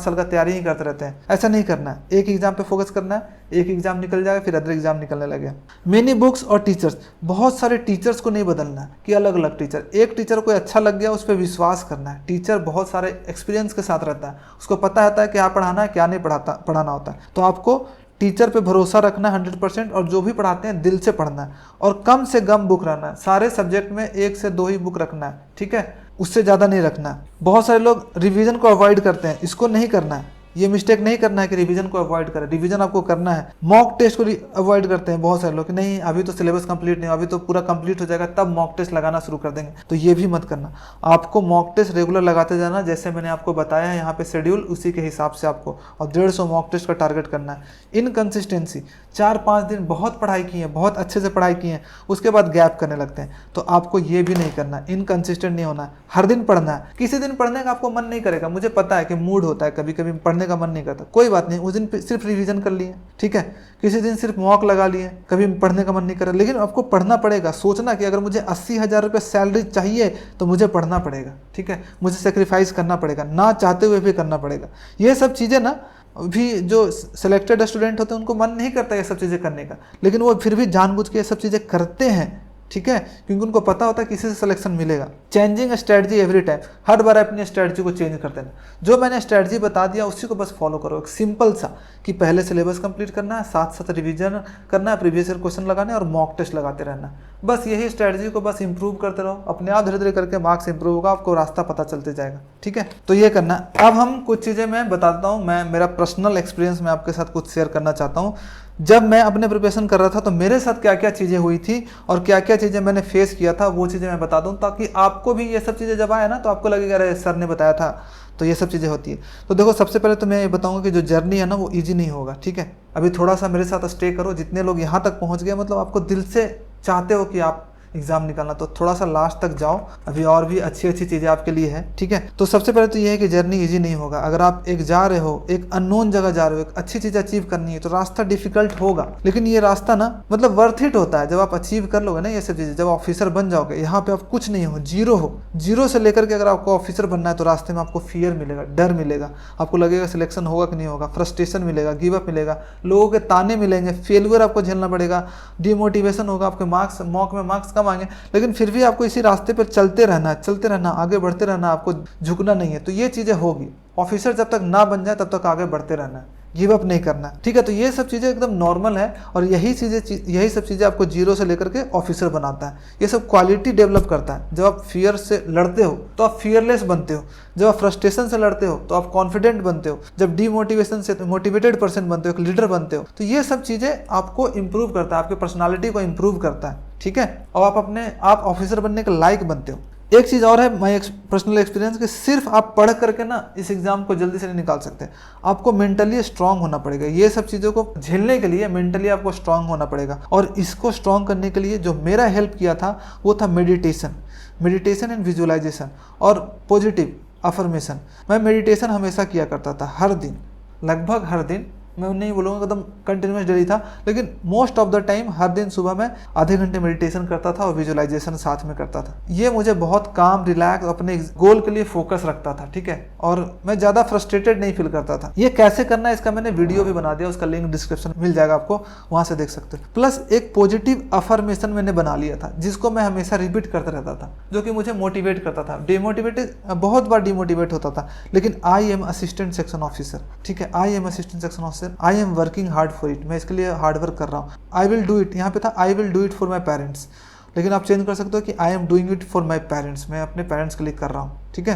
साल का तैयारी ही करते रहते हैं। ऐसा नहीं करना है, एक एग्जाम पे फोकस करना है, एक एग्जाम निकल जाएगा फिर अदर एग्जाम निकलने लगे। मेनी बुक्स और टीचर्स, बहुत सारे टीचर्स को नहीं बदलना है कि अलग अलग टीचर, एक टीचर को अच्छा लग गया उस पर विश्वास करना है। टीचर बहुत सारे एक्सपीरियंस के साथ रहता है, उसको पता रहता है क्या पढ़ाना है क्या नहीं पढ़ाना होता है। तो आपको टीचर पे भरोसा रखना है 100% और जो भी पढ़ाते हैं दिल से पढ़ना है और कम से कम बुक रखना है। सारे सब्जेक्ट में 1 से 2 ही बुक रखना है। ठीक है, उससे ज़्यादा नहीं रखना है। बहुत सारे लोग रिवीजन को अवॉइड करते हैं, इसको नहीं करना है। ये मिस्टेक नहीं करना है कि रिवीजन को अवॉइड करें, रिवीजन आपको करना है। मॉक टेस्ट को अवॉइड करते हैं बहुत सारे लोग कि नहीं अभी तो सिलेबस कंप्लीट नहीं, अभी तो पूरा कंप्लीट हो जाएगा तब मॉक टेस्ट लगाना शुरू कर देंगे, तो ये भी मत करना। आपको मॉक टेस्ट रेगुलर लगाते जाना, जैसे मैंने आपको बताया है यहाँ पे शेड्यूल, उसी के हिसाब से आपको, और 150 मॉक टेस्ट का टारगेट करना है। इनकंसिस्टेंसी, 4-5 दिन बहुत पढ़ाई की है, बहुत अच्छे से पढ़ाई की है, उसके बाद गैप करने लगते हैं, तो आपको ये भी नहीं करना। इनकंसिस्टेंट नहीं होना है, हर दिन पढ़ना है। किसी दिन पढ़ने का आपको मन नहीं करेगा, मुझे पता है कि मूड होता है, कभी कभी पढ़ने का मन नहीं करता, कोई बात नहीं, उस दिन सिर्फ रिवीजन कर लिए। ठीक है, किसी दिन सिर्फ मॉक लगा लिए, कभी पढ़ने का मन नहीं कर रहा, लेकिन आपको पढ़ना पड़ेगा। सोचना कि अगर मुझे 80,000 रुपये सैलरी चाहिए तो मुझे पढ़ना पड़ेगा। ठीक है, मुझे सेक्रीफाइस करना पड़ेगा, ना चाहते हुए भी करना पड़ेगा। ये सब चीज़ें ना भी जो सिलेक्टेड स्टूडेंट होते हैं उनको मन नहीं करता ये सब चीज़ें करने का, लेकिन वो फिर भी जानबूझ के ये सब चीज़ें करते हैं। ठीक है, क्योंकि उनको पता होता है किसी से सिलेक्शन मिलेगा। चेंजिंग स्ट्रेटजी एवरी टाइम, हर बार अपनी स्ट्रेटजी को चेंज करते हैं। जो मैंने स्ट्रेटजी बता दिया उसी को बस फॉलो करो, एक सिंपल सा कि पहले सिलेबस कंप्लीट करना है, साथ साथ रिवीजन करना है, प्रीवियस ईयर क्वेश्चन लगाने और मॉक टेस्ट लगाते रहना। बस यही स्ट्रेटजी को बस इंप्रूव करते रहो, अपने आप धीरे धीरे करके मार्क्स इंप्रूव होगा, आपको रास्ता पता चलते जाएगा। ठीक है, तो ये करना। अब हम कुछ चीज़ें मैं बताता हूँ, मैं मेरा पर्सनल एक्सपीरियंस में आपके साथ कुछ शेयर करना चाहता हूँ। जब मैं अपने प्रिपरेशन कर रहा था तो मेरे साथ क्या क्या चीज़ें हुई थी और क्या क्या चीज़ें मैंने फेस किया था, वो चीज़ें मैं बता दूं, ताकि आपको भी ये सब चीज़ें जब आए ना तो आपको लगेगा अरे सर ने बताया था, तो ये सब चीज़ें होती है। तो देखो, सबसे पहले तो मैं ये बताऊंगा कि जो जर्नी है ना वो ईजी नहीं होगा। ठीक है, अभी थोड़ा सा मेरे साथ स्टे करो। जितने लोग यहाँ तक पहुँच गए, मतलब आपको दिल से चाहते हो कि आप एग्जाम निकालना, तो थोड़ा सा लास्ट तक जाओ, अभी और भी अच्छी अच्छी चीज़ें आपके लिए है। ठीक है, तो सबसे पहले तो ये है कि जर्नी इजी नहीं होगा। अगर आप एक जा रहे हो, एक अननोन जगह जा रहे हो, एक अच्छी चीज़ अचीव करनी है, तो रास्ता डिफिकल्ट होगा, लेकिन ये रास्ता ना मतलब वर्थ इट होता है। जब आप अचीव कर लोगे ना ये सब चीज़ें, जब ऑफिसर बन जाओगे, यहाँ पे आप कुछ नहीं हो, जीरो हो, जीरो से लेकर के अगर आपको ऑफिसर बनना है तो रास्ते में आपको फियर मिलेगा, डर मिलेगा, आपको लगेगा सिलेक्शन होगा कि नहीं होगा, फ्रस्ट्रेशन मिलेगा, गिव अप मिलेगा, लोगों के ताने मिलेंगे, फेलियर आपको झेलना पड़ेगा, डिमोटिवेशन होगा, आपके मार्क्स मॉक में मार्क्स कम आएंगे, लेकिन फिर भी आपको इसी रास्ते पर चलते रहना, आगे बढ़ते रहना, आपको झुकना नहीं है। तो ये चीज़ें होगी। ऑफिसर जब तक ना बन जाए तब तक आगे बढ़ते रहना है, गिव अप नहीं करना। ठीक है, तो ये सब चीज़ें एकदम नॉर्मल है और यही सब चीज़ें आपको जीरो से लेकर के ऑफिसर बनाता है। ये सब क्वालिटी डेवलप करता है। जब आप फियर से लड़ते हो तो आप फियरलेस बनते हो, जब आप फ्रस्ट्रेशन से लड़ते हो तो आप कॉन्फिडेंट बनते हो, जब डीमोटिवेशन से मोटिवेटेड पर्सन बनते हो, एक लीडर बनते हो। तो ये सब चीज़ें आपको इंप्रूव करता है, आपकी पर्सनालिटी को इंप्रूव करता है। ठीक है, और आप ऑफिसर बनने के लायक बनते हो। एक चीज़ और है, माय पर्सनल एक्सपीरियंस, कि सिर्फ आप पढ़ करके ना इस एग्जाम को जल्दी से नहीं निकाल सकते, आपको मेंटली स्ट्रांग होना पड़ेगा। ये सब चीज़ों को झेलने के लिए मेंटली आपको स्ट्रांग होना पड़ेगा, और इसको स्ट्रांग करने के लिए जो मेरा हेल्प किया था वो था मेडिटेशन एंड विजुअलाइजेशन और पॉजिटिव अफर्मेशन। मैं मेडिटेशन हमेशा किया करता था, हर दिन, लगभग हर दिन मैं नहीं बोलूँगा एकदम कंटिन्यूस डेली था, लेकिन मोस्ट ऑफ द टाइम हर दिन सुबह मैं आधे घंटे मेडिटेशन करता था और विजुअलाइजेशन साथ में करता था। ये मुझे बहुत काम, रिलैक्स, अपने गोल के लिए फोकस रखता था, ठीक है, और मैं ज़्यादा फ्रस्ट्रेटेड नहीं फील करता था। ये कैसे करना है इसका मैंने वीडियो भी बना दिया, उसका लिंक डिस्क्रिप्शन मिल जाएगा आपको, वहाँ से देख सकते हो। प्लस एक पॉजिटिव अफर्मेशन मैंने बना लिया था जिसको मैं हमेशा रिपीट करता रहता था, जो कि मुझे मोटिवेट करता था। डिमोटिवेटेड बहुत बार डिमोटिवेट होता था, लेकिन I am assistant section officer, ठीक है, I am assistant section officer, I am working hard for it, मैं इसके लिए हार्ड वर्क कर रहा हूँ। आई विल डू इट, यहाँ पे था I will do it for my parents, लेकिन आप चेंज कर सकते हो कि I am doing it for my parents, मैं अपने पेरेंट्स के लिए कर रहा हूँ, ठीक है,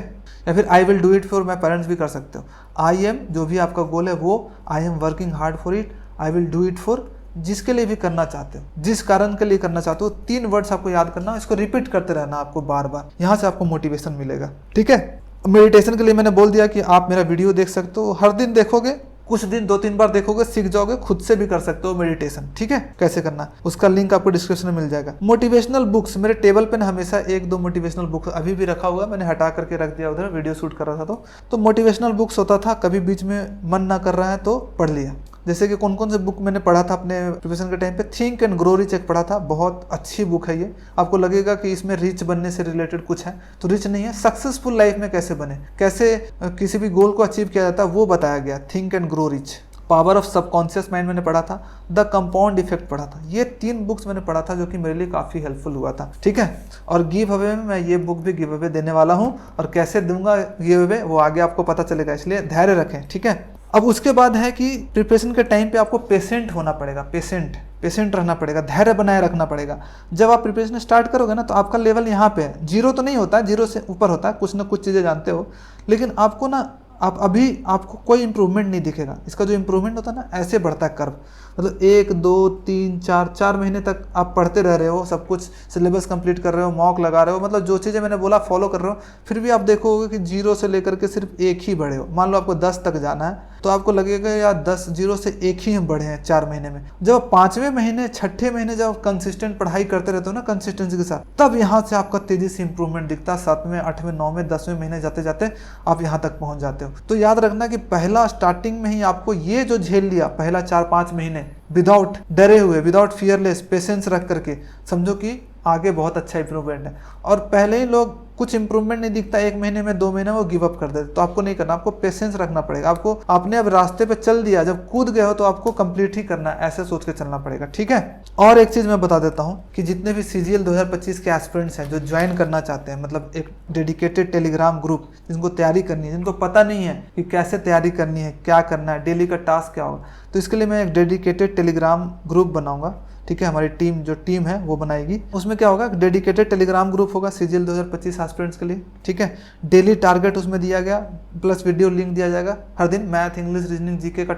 या फिर I will do it for my parents भी कर सकते हो। आई एम जो भी आपका गोल है वो, I am working hard for it, I will do it for जिसके लिए भी करना चाहते हो, जिस कारण के लिए करना चाहते हो, 3 वर्ड्स आपको याद करना, इसको रिपीट करते रहना आपको बार बार, यहाँ से आपको मोटिवेशन मिलेगा, ठीक है। मेडिटेशन के लिए मैंने बोल दिया कि आप मेरा वीडियो देख सकते हो, हर दिन देखोगे, कुछ दिन 2-3 बार देखोगे, सीख जाओगे, खुद से भी कर सकते हो मेडिटेशन, ठीक है, कैसे करना उसका लिंक आपको डिस्क्रिप्शन में मिल जाएगा। मोटिवेशनल बुक्स, मेरे टेबल पे ना हमेशा 1-2 मोटिवेशनल बुक अभी भी रखा हुआ है, मैंने हटा करके रख दिया उधर, वीडियो शूट कर रहा था तो मोटिवेशनल बुक्स होता था, कभी बीच में मन ना कर रहा है तो पढ़ लिया। जैसे कि कौन कौन से बुक मैंने पढ़ा था अपने प्रिपरेशन के टाइम पे, थिंक एंड ग्रो रिच एक पढ़ा था, बहुत अच्छी बुक है ये। आपको लगेगा कि इसमें रिच बनने से रिलेटेड कुछ है, तो रिच नहीं है, सक्सेसफुल लाइफ में कैसे बने, कैसे किसी भी गोल को अचीव किया जाता है वो बताया गया, think and grow rich. Power of subconscious mind मैंने पढ़ा था, द कंपाउंड इफेक्ट पढ़ा था। ये 3 बुक्स मैंने पढ़ा था जो कि मेरे लिए काफ़ी हेल्पफुल हुआ था, ठीक है। और गिव अवे में मैं ये बुक भी गिव अवे देने वाला हूँ, और कैसे दूंगा गिव अवे वो आगे आपको पता चलेगा, इसलिए धैर्य रखें, ठीक है। अब उसके बाद है कि प्रिपरेशन के टाइम पे आपको पेशेंट होना पड़ेगा, पेशेंट रहना पड़ेगा, धैर्य बनाए रखना पड़ेगा। जब आप प्रिपरेशन स्टार्ट करोगे ना तो आपका लेवल यहाँ पे है, 0 तो नहीं होता, 0 से ऊपर होता है, कुछ ना कुछ चीज़ें जानते हो, लेकिन आपको ना आपको कोई इंप्रूवमेंट नहीं दिखेगा। इसका जो इंप्रूवमेंट होता है ना, ऐसे बढ़ता है कर्व, मतलब 1 2 3 4 महीने तक आप पढ़ते रह रहे हो, सब कुछ सिलेबस कंप्लीट कर रहे हो, मॉक लगा रहे हो, मतलब जो चीज़ें मैंने बोला फॉलो कर रहे हो, फिर भी आप देखोगे कि 0 से लेकर के सिर्फ 1 ही बढ़े हो। मान लो आपको 10 तक जाना है तो आपको लगेगा यार 10 0 से 1 ही बढ़े हैं 4 महीने में। जब 5वें महीने 6ठे महीने जब कंसिस्टेंट पढ़ाई करते रहते हो ना कंसिस्टेंसी के साथ, तब यहाँ से आपका तेजी से इंप्रूवमेंट दिखता है। 7वें 8वें 9वें 10वें महीने जाते जाते आप यहाँ तक पहुँच जाते हो। तो याद रखना कि पहला स्टार्टिंग में ही आपको ये जो झेल लिया, पहला 4-5 महीने विदाउट डरे हुए, विदाउट फियरलेस, पेशेंस रख करके, समझो कि आगे बहुत अच्छा इंप्रूवमेंट है। और पहले ही लोग कुछ इंप्रूवमेंट नहीं दिखता, 1 महीने में 2 महीने में वो गिव अप कर देते, तो आपको नहीं करना, आपको पेशेंस रखना पड़ेगा। आपको आपने अब रास्ते पे चल दिया, जब कूद गए हो तो आपको कंप्लीट ही करना है, ऐसे सोच के चलना पड़ेगा, ठीक है। और एक चीज़ मैं बता देता हूँ कि जितने भी CGL 2025 के एस्पिरेंट्स हैं जो ज्वाइन करना चाहते हैं, मतलब एक डेडिकेटेड टेलीग्राम ग्रुप जिनको तैयारी करनी है, जिनको पता नहीं है कि कैसे तैयारी करनी है, क्या करना है, डेली का टास्क क्या होगा, तो इसके लिए मैं एक डेडिकेटेड टेलीग्राम ग्रुप बनाऊंगा, ठीक है। हमारी टीम है वो बनाएगी। उसमें क्या होगा, डेडिकेटेड टेलीग्राम ग्रुप होगा CGL 2025 एस्पिरेंट्स के लिए, ठीक है। डेली टारगेट उसमें दिया गया, प्लस वीडियो लिंक दिया जाएगा। हर दिन मैथ, इंग्लिश, रीजनिंग, जीके का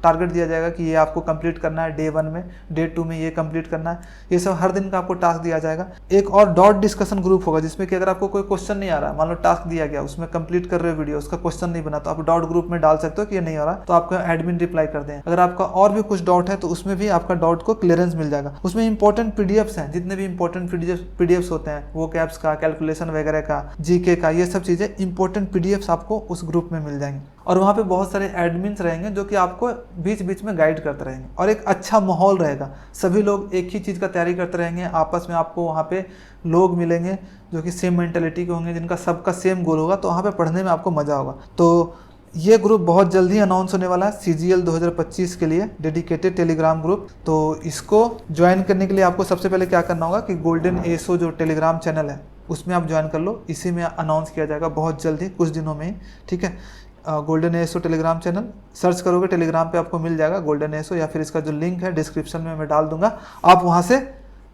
टारगेट दिया जाएगा कि ये आपको कंप्लीट करना है, डे 1 में, डे 2 में ये कंप्लीट करना है। ये सब हर दिन का आपको टास्क दिया जाएगा। एक और डॉट डिस्कशन ग्रुप होगा जिसमें कि अगर आपको कोई क्वेश्चन नहीं आ रहा, मान लो टास्क दिया गया, उसमें कंप्लीट कर रहे हो वीडियो, उसका क्वेश्चन नहीं बना, तो आप डॉट ग्रुप में डाल सकते हो कि ये नहीं हो रहा, तो आपका एडमिन रिप्लाई कर दें। अगर आपका और भी कुछ डाउट है तो उसमें भी आपका डाउट को क्लियरेंस मिल जाएगा। उसमें इंपॉर्टेंट पीडीएफ्स हैं, जितने भी इंपॉर्टेंट पीडीएफ्स होते हैं, वो कैप्स का, कैलकुलेशन वगैरह का, जीके का, ये सब चीज़ें इंपॉर्टेंट पीडीएफ्स आपको उस ग्रुप में मिल जाएंगे। और वहाँ पे बहुत सारे एडमिन्स रहेंगे जो कि आपको बीच बीच में गाइड करते रहेंगे, और एक अच्छा माहौल रहेगा। सभी लोग एक ही चीज़ का तैयारी करते रहेंगे, आपस में आपको वहाँ पे लोग मिलेंगे जो कि सेम मेंटालिटी के होंगे, जिनका सबका सेम गोल होगा, तो वहाँ पे पढ़ने में आपको मज़ा होगा। तो ये ग्रुप बहुत जल्दी अनाउंस होने वाला है CGL 2025 के लिए, डेडिकेटेड टेलीग्राम ग्रुप। तो इसको ज्वाइन करने के लिए आपको सबसे पहले क्या करना होगा कि गोल्डन एसओ जो टेलीग्राम चैनल है उसमें आप ज्वाइन कर लो। इसी में अनाउंस किया जाएगा बहुत जल्दी, कुछ दिनों में ही, ठीक है। Golden SO Telegram channel search करोगे टेलीग्राम पे आपको मिल जाएगा गोल्डन एसओ, या फिर इसका जो लिंक है डिस्क्रिप्शन में मैं डाल दूंगा, आप वहाँ से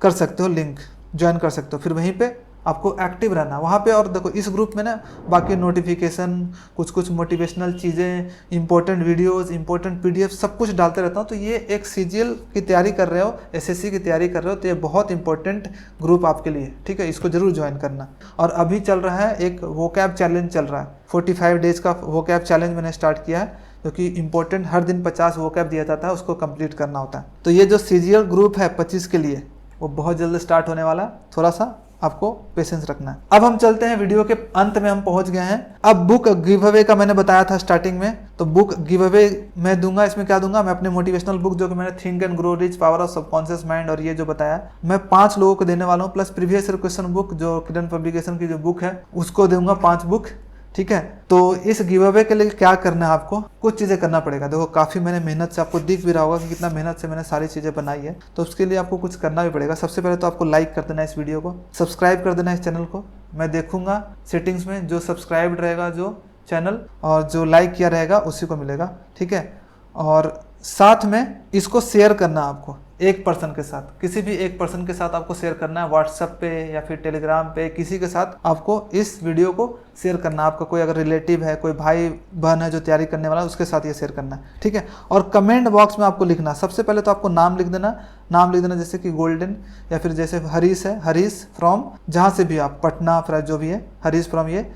कर सकते हो, लिंक ज्वाइन कर सकते हो। फिर वहीं पे आपको एक्टिव रहना वहाँ पे। और देखो इस ग्रुप में ना बाकी नोटिफिकेशन, कुछ मोटिवेशनल चीज़ें, इंपॉर्टेंट वीडियोस, इंपॉर्टेंट पीडीएफ, सब कुछ डालते रहता हूँ। तो ये एक CGL की तैयारी कर रहे हो, SSC की तैयारी कर रहे हो, तो ये बहुत इंपॉर्टेंट ग्रुप आपके लिए, ठीक है। इसको जरूर ज्वाइन करना। और अभी चल रहा है एक वोकैब चैलेंज चल रहा है, 45 डेज का वोकैब चैलेंज मैंने स्टार्ट किया है, जो कि इंपॉर्टेंट हर दिन 50 वोकैब दिया जाता है, उसको कंप्लीट करना होता है। तो ये जो CGL ग्रुप है 25 के लिए, वो बहुत जल्द स्टार्ट होने वाला है। थोड़ा सा आपको पेशेंस रखना है। अब हम चलते हैं, वीडियो के अंत में हम पहुंच गए हैं। अब बुक गिव अवे का मैंने बताया था स्टार्टिंग में, तो बुक गिव अवे मैं दूंगा। इसमें क्या दूंगा, मैं अपने मोटिवेशनल बुक जो कि मैंने think and grow rich, power of subconscious mind और ये जो बताया मैं 5 लोगों को देने वाला हूँ, plus previous year question book जो किरण पब्लिकेशन की जो बुक है उसको दूंगा 5 बुक। ठीक है, तो इस गिव अवे के लिए क्या करना है, आपको कुछ चीज़ें करना पड़ेगा। देखो काफ़ी मैंने मेहनत से, आपको दिख भी रहा होगा कि कितना मेहनत से मैंने सारी चीज़ें बनाई है, तो उसके लिए आपको कुछ करना भी पड़ेगा। सबसे पहले तो आपको लाइक कर देना है इस वीडियो को, सब्सक्राइब कर देना है इस चैनल को। मैं देखूंगा सेटिंग्स में जो सब्सक्राइब्ड रहेगा जो चैनल और जो लाइक किया रहेगा उसी को मिलेगा। ठीक है, और साथ में इसको शेयर करना है आपको एक पर्सन के साथ, किसी भी एक पर्सन के साथ आपको शेयर करना है, व्हाट्सएप पे या फिर टेलीग्राम पे, किसी के साथ आपको इस वीडियो को शेयर करना है। आपका कोई अगर रिलेटिव है, कोई भाई बहन है जो तैयारी करने वाला है, उसके साथ ये शेयर करना है। ठीक है, और कमेंट बॉक्स में आपको लिखना, सबसे पहले तो आपको नाम लिख देना, जैसे कि गोल्डन या फिर जैसे हरीश है, हरीश फ्रॉम जहाँ से भी आप, पटना फ्राय जो भी है, हरीश फ्रॉम ये।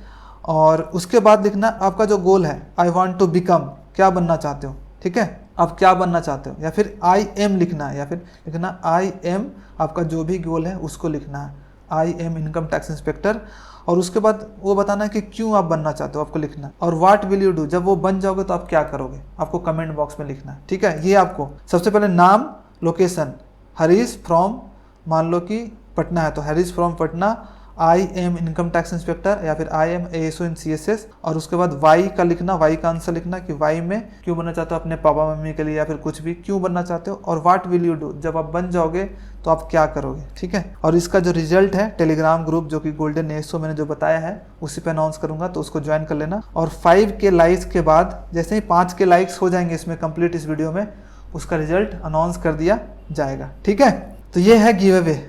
और उसके बाद लिखना आपका जो गोल है, आई वॉन्ट टू बिकम, क्या बनना चाहते हो। ठीक है, आप क्या बनना चाहते हो, या फिर आई एम लिखना है, या फिर लिखना आई एम, आपका जो भी गोल है उसको लिखना है, I am income tax inspector. और उसके बाद वो बताना है कि क्यों आप बनना चाहते हो, आपको लिखना है। और व्हाट विल यू डू, जब वो बन जाओगे तो आप क्या करोगे, आपको कमेंट बॉक्स में लिखना है। ठीक है, ये आपको सबसे पहले नाम, लोकेशन, हरीश फ्रॉम, मान लो कि पटना है तो Harish from Patna, I am income tax inspector, या फिर I am ASO in CSS। और उसके बाद वाई का लिखना, वाई का आंसर लिखना कि वाई में क्यों बनना चाहते हो, अपने पापा मम्मी के लिए या फिर कुछ भी क्यों बनना चाहते हो। और व्हाट विल यू डू, जब आप बन जाओगे तो आप क्या करोगे। ठीक है, और इसका जो रिजल्ट है टेलीग्राम ग्रुप जो कि गोल्डन ASO मैंने जो बताया है उसी पे अनाउंस करूंगा, तो उसको ज्वाइन कर लेना। और 5K लाइक्स के बाद, जैसे ही 5K लाइक्स हो जाएंगे इसमें कंप्लीट इस वीडियो में, उसका रिजल्ट अनाउंस कर दिया जाएगा। ठीक है, तो ये है गिव अवे।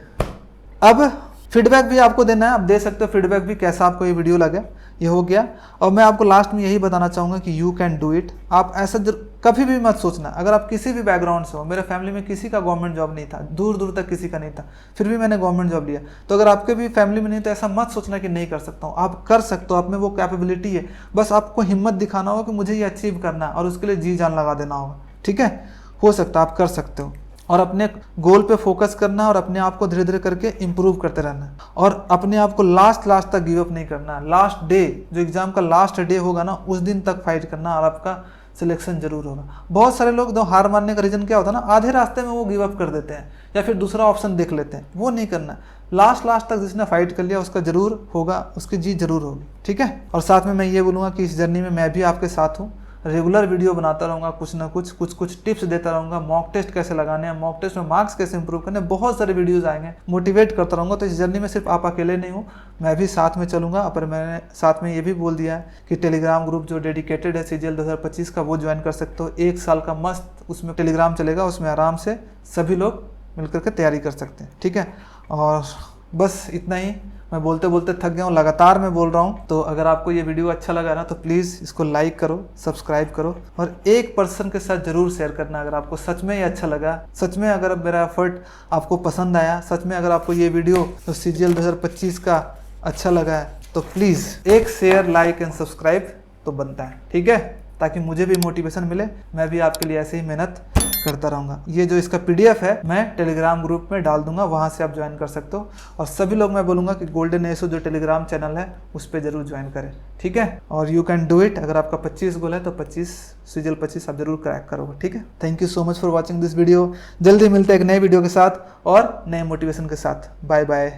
अब फीडबैक भी आपको देना है, आप दे सकते हो फीडबैक भी, कैसा आपको ये वीडियो लगे। ये हो गया, और मैं आपको लास्ट में यही बताना चाहूँगा कि यू कैन डू इट। आप ऐसा कभी भी मत सोचना, अगर आप किसी भी बैकग्राउंड से हो, मेरे फैमिली में किसी का गवर्नमेंट जॉब नहीं था, दूर दूर तक किसी का नहीं था, फिर भी मैंने गवर्नमेंट जॉब लिया, तो अगर आपके भी फैमिली में नहीं तो ऐसा मत सोचना कि नहीं कर सकता हूँ, आप कर सकते हो, आप में वो कैपेबिलिटी है। बस आपको हिम्मत दिखाना होगा कि मुझे ये अचीव करना है और उसके लिए जी जान लगा देना होगा। ठीक है, हो सकता है, आप कर सकते हो। और अपने गोल पे फोकस करना है और अपने आप को धीरे धीरे करके इम्प्रूव करते रहना है, और अपने आप को लास्ट तक गिव अप नहीं करना है। लास्ट डे, जो एग्जाम का लास्ट डे होगा ना, उस दिन तक फाइट करना और आपका सिलेक्शन जरूर होगा। बहुत सारे लोग तो हार मानने का रीजन क्या होता है ना, आधे रास्ते में वो गिव अप कर देते हैं या फिर दूसरा ऑप्शन देख लेते हैं, वो नहीं करना। लास्ट तक जिसने फाइट कर लिया उसका जरूर होगा, उसकी जीत जरूर होगी। ठीक है, और साथ में मैं ये बोलूँगा कि इस जर्नी में मैं भी आपके साथ हूँ, रेगुलर वीडियो बनाता रहूँगा, कुछ ना कुछ टिप्स देता रहूँगा, मॉक टेस्ट कैसे लगाने हैं, मॉक टेस्ट में मार्क्स कैसे इंप्रूव करने, बहुत सारे वीडियोस आएंगे, मोटिवेट करता रहूँगा। तो इस जर्नी में सिर्फ आप अकेले नहीं हूँ, मैं भी साथ में चलूँगा। पर मैंने साथ में ये भी बोल दिया है कि टेलीग्राम ग्रुप जो डेडिकेटेड है CGL 2025 का, वो ज्वाइन कर सकते हो। 1 साल का मस्त उसमें टेलीग्राम चलेगा, उसमें आराम से सभी लोग मिलकर के तैयारी कर सकते हैं। ठीक है, और बस इतना ही, मैं बोलते बोलते थक गया हूँ, लगातार मैं बोल रहा हूँ। तो अगर आपको ये वीडियो अच्छा लगा ना तो प्लीज़ इसको लाइक करो, सब्सक्राइब करो, और एक पर्सन के साथ ज़रूर शेयर करना अगर आपको सच में ये अच्छा लगा, सच में अगर मेरा एफर्ट आपको पसंद आया, सच में अगर आपको ये वीडियो तो CGL 2025 का अच्छा लगा है, तो प्लीज़ एक शेयर, लाइक एंड सब्सक्राइब तो बनता है। ठीक है, ताकि मुझे भी मोटिवेशन मिले, मैं भी आपके लिए ऐसे ही मेहनत करता रहूँगा। ये जो इसका PDF है मैं टेलीग्राम ग्रुप में डाल दूंगा, वहाँ से आप ज्वाइन कर सकते हो। और सभी लोग मैं बोलूँगा कि गोल्डन ASO जो टेलीग्राम चैनल है उस पर जरूर ज्वाइन करें। ठीक है, और यू कैन डू इट। अगर आपका 25 गोल है तो 25 CGL 25 आप जरूर क्रैक करोगे। ठीक है, thank you so much for watching this video. जल्दी मिलते हैं एक नए वीडियो के साथ और नए मोटिवेशन के साथ। Bye bye.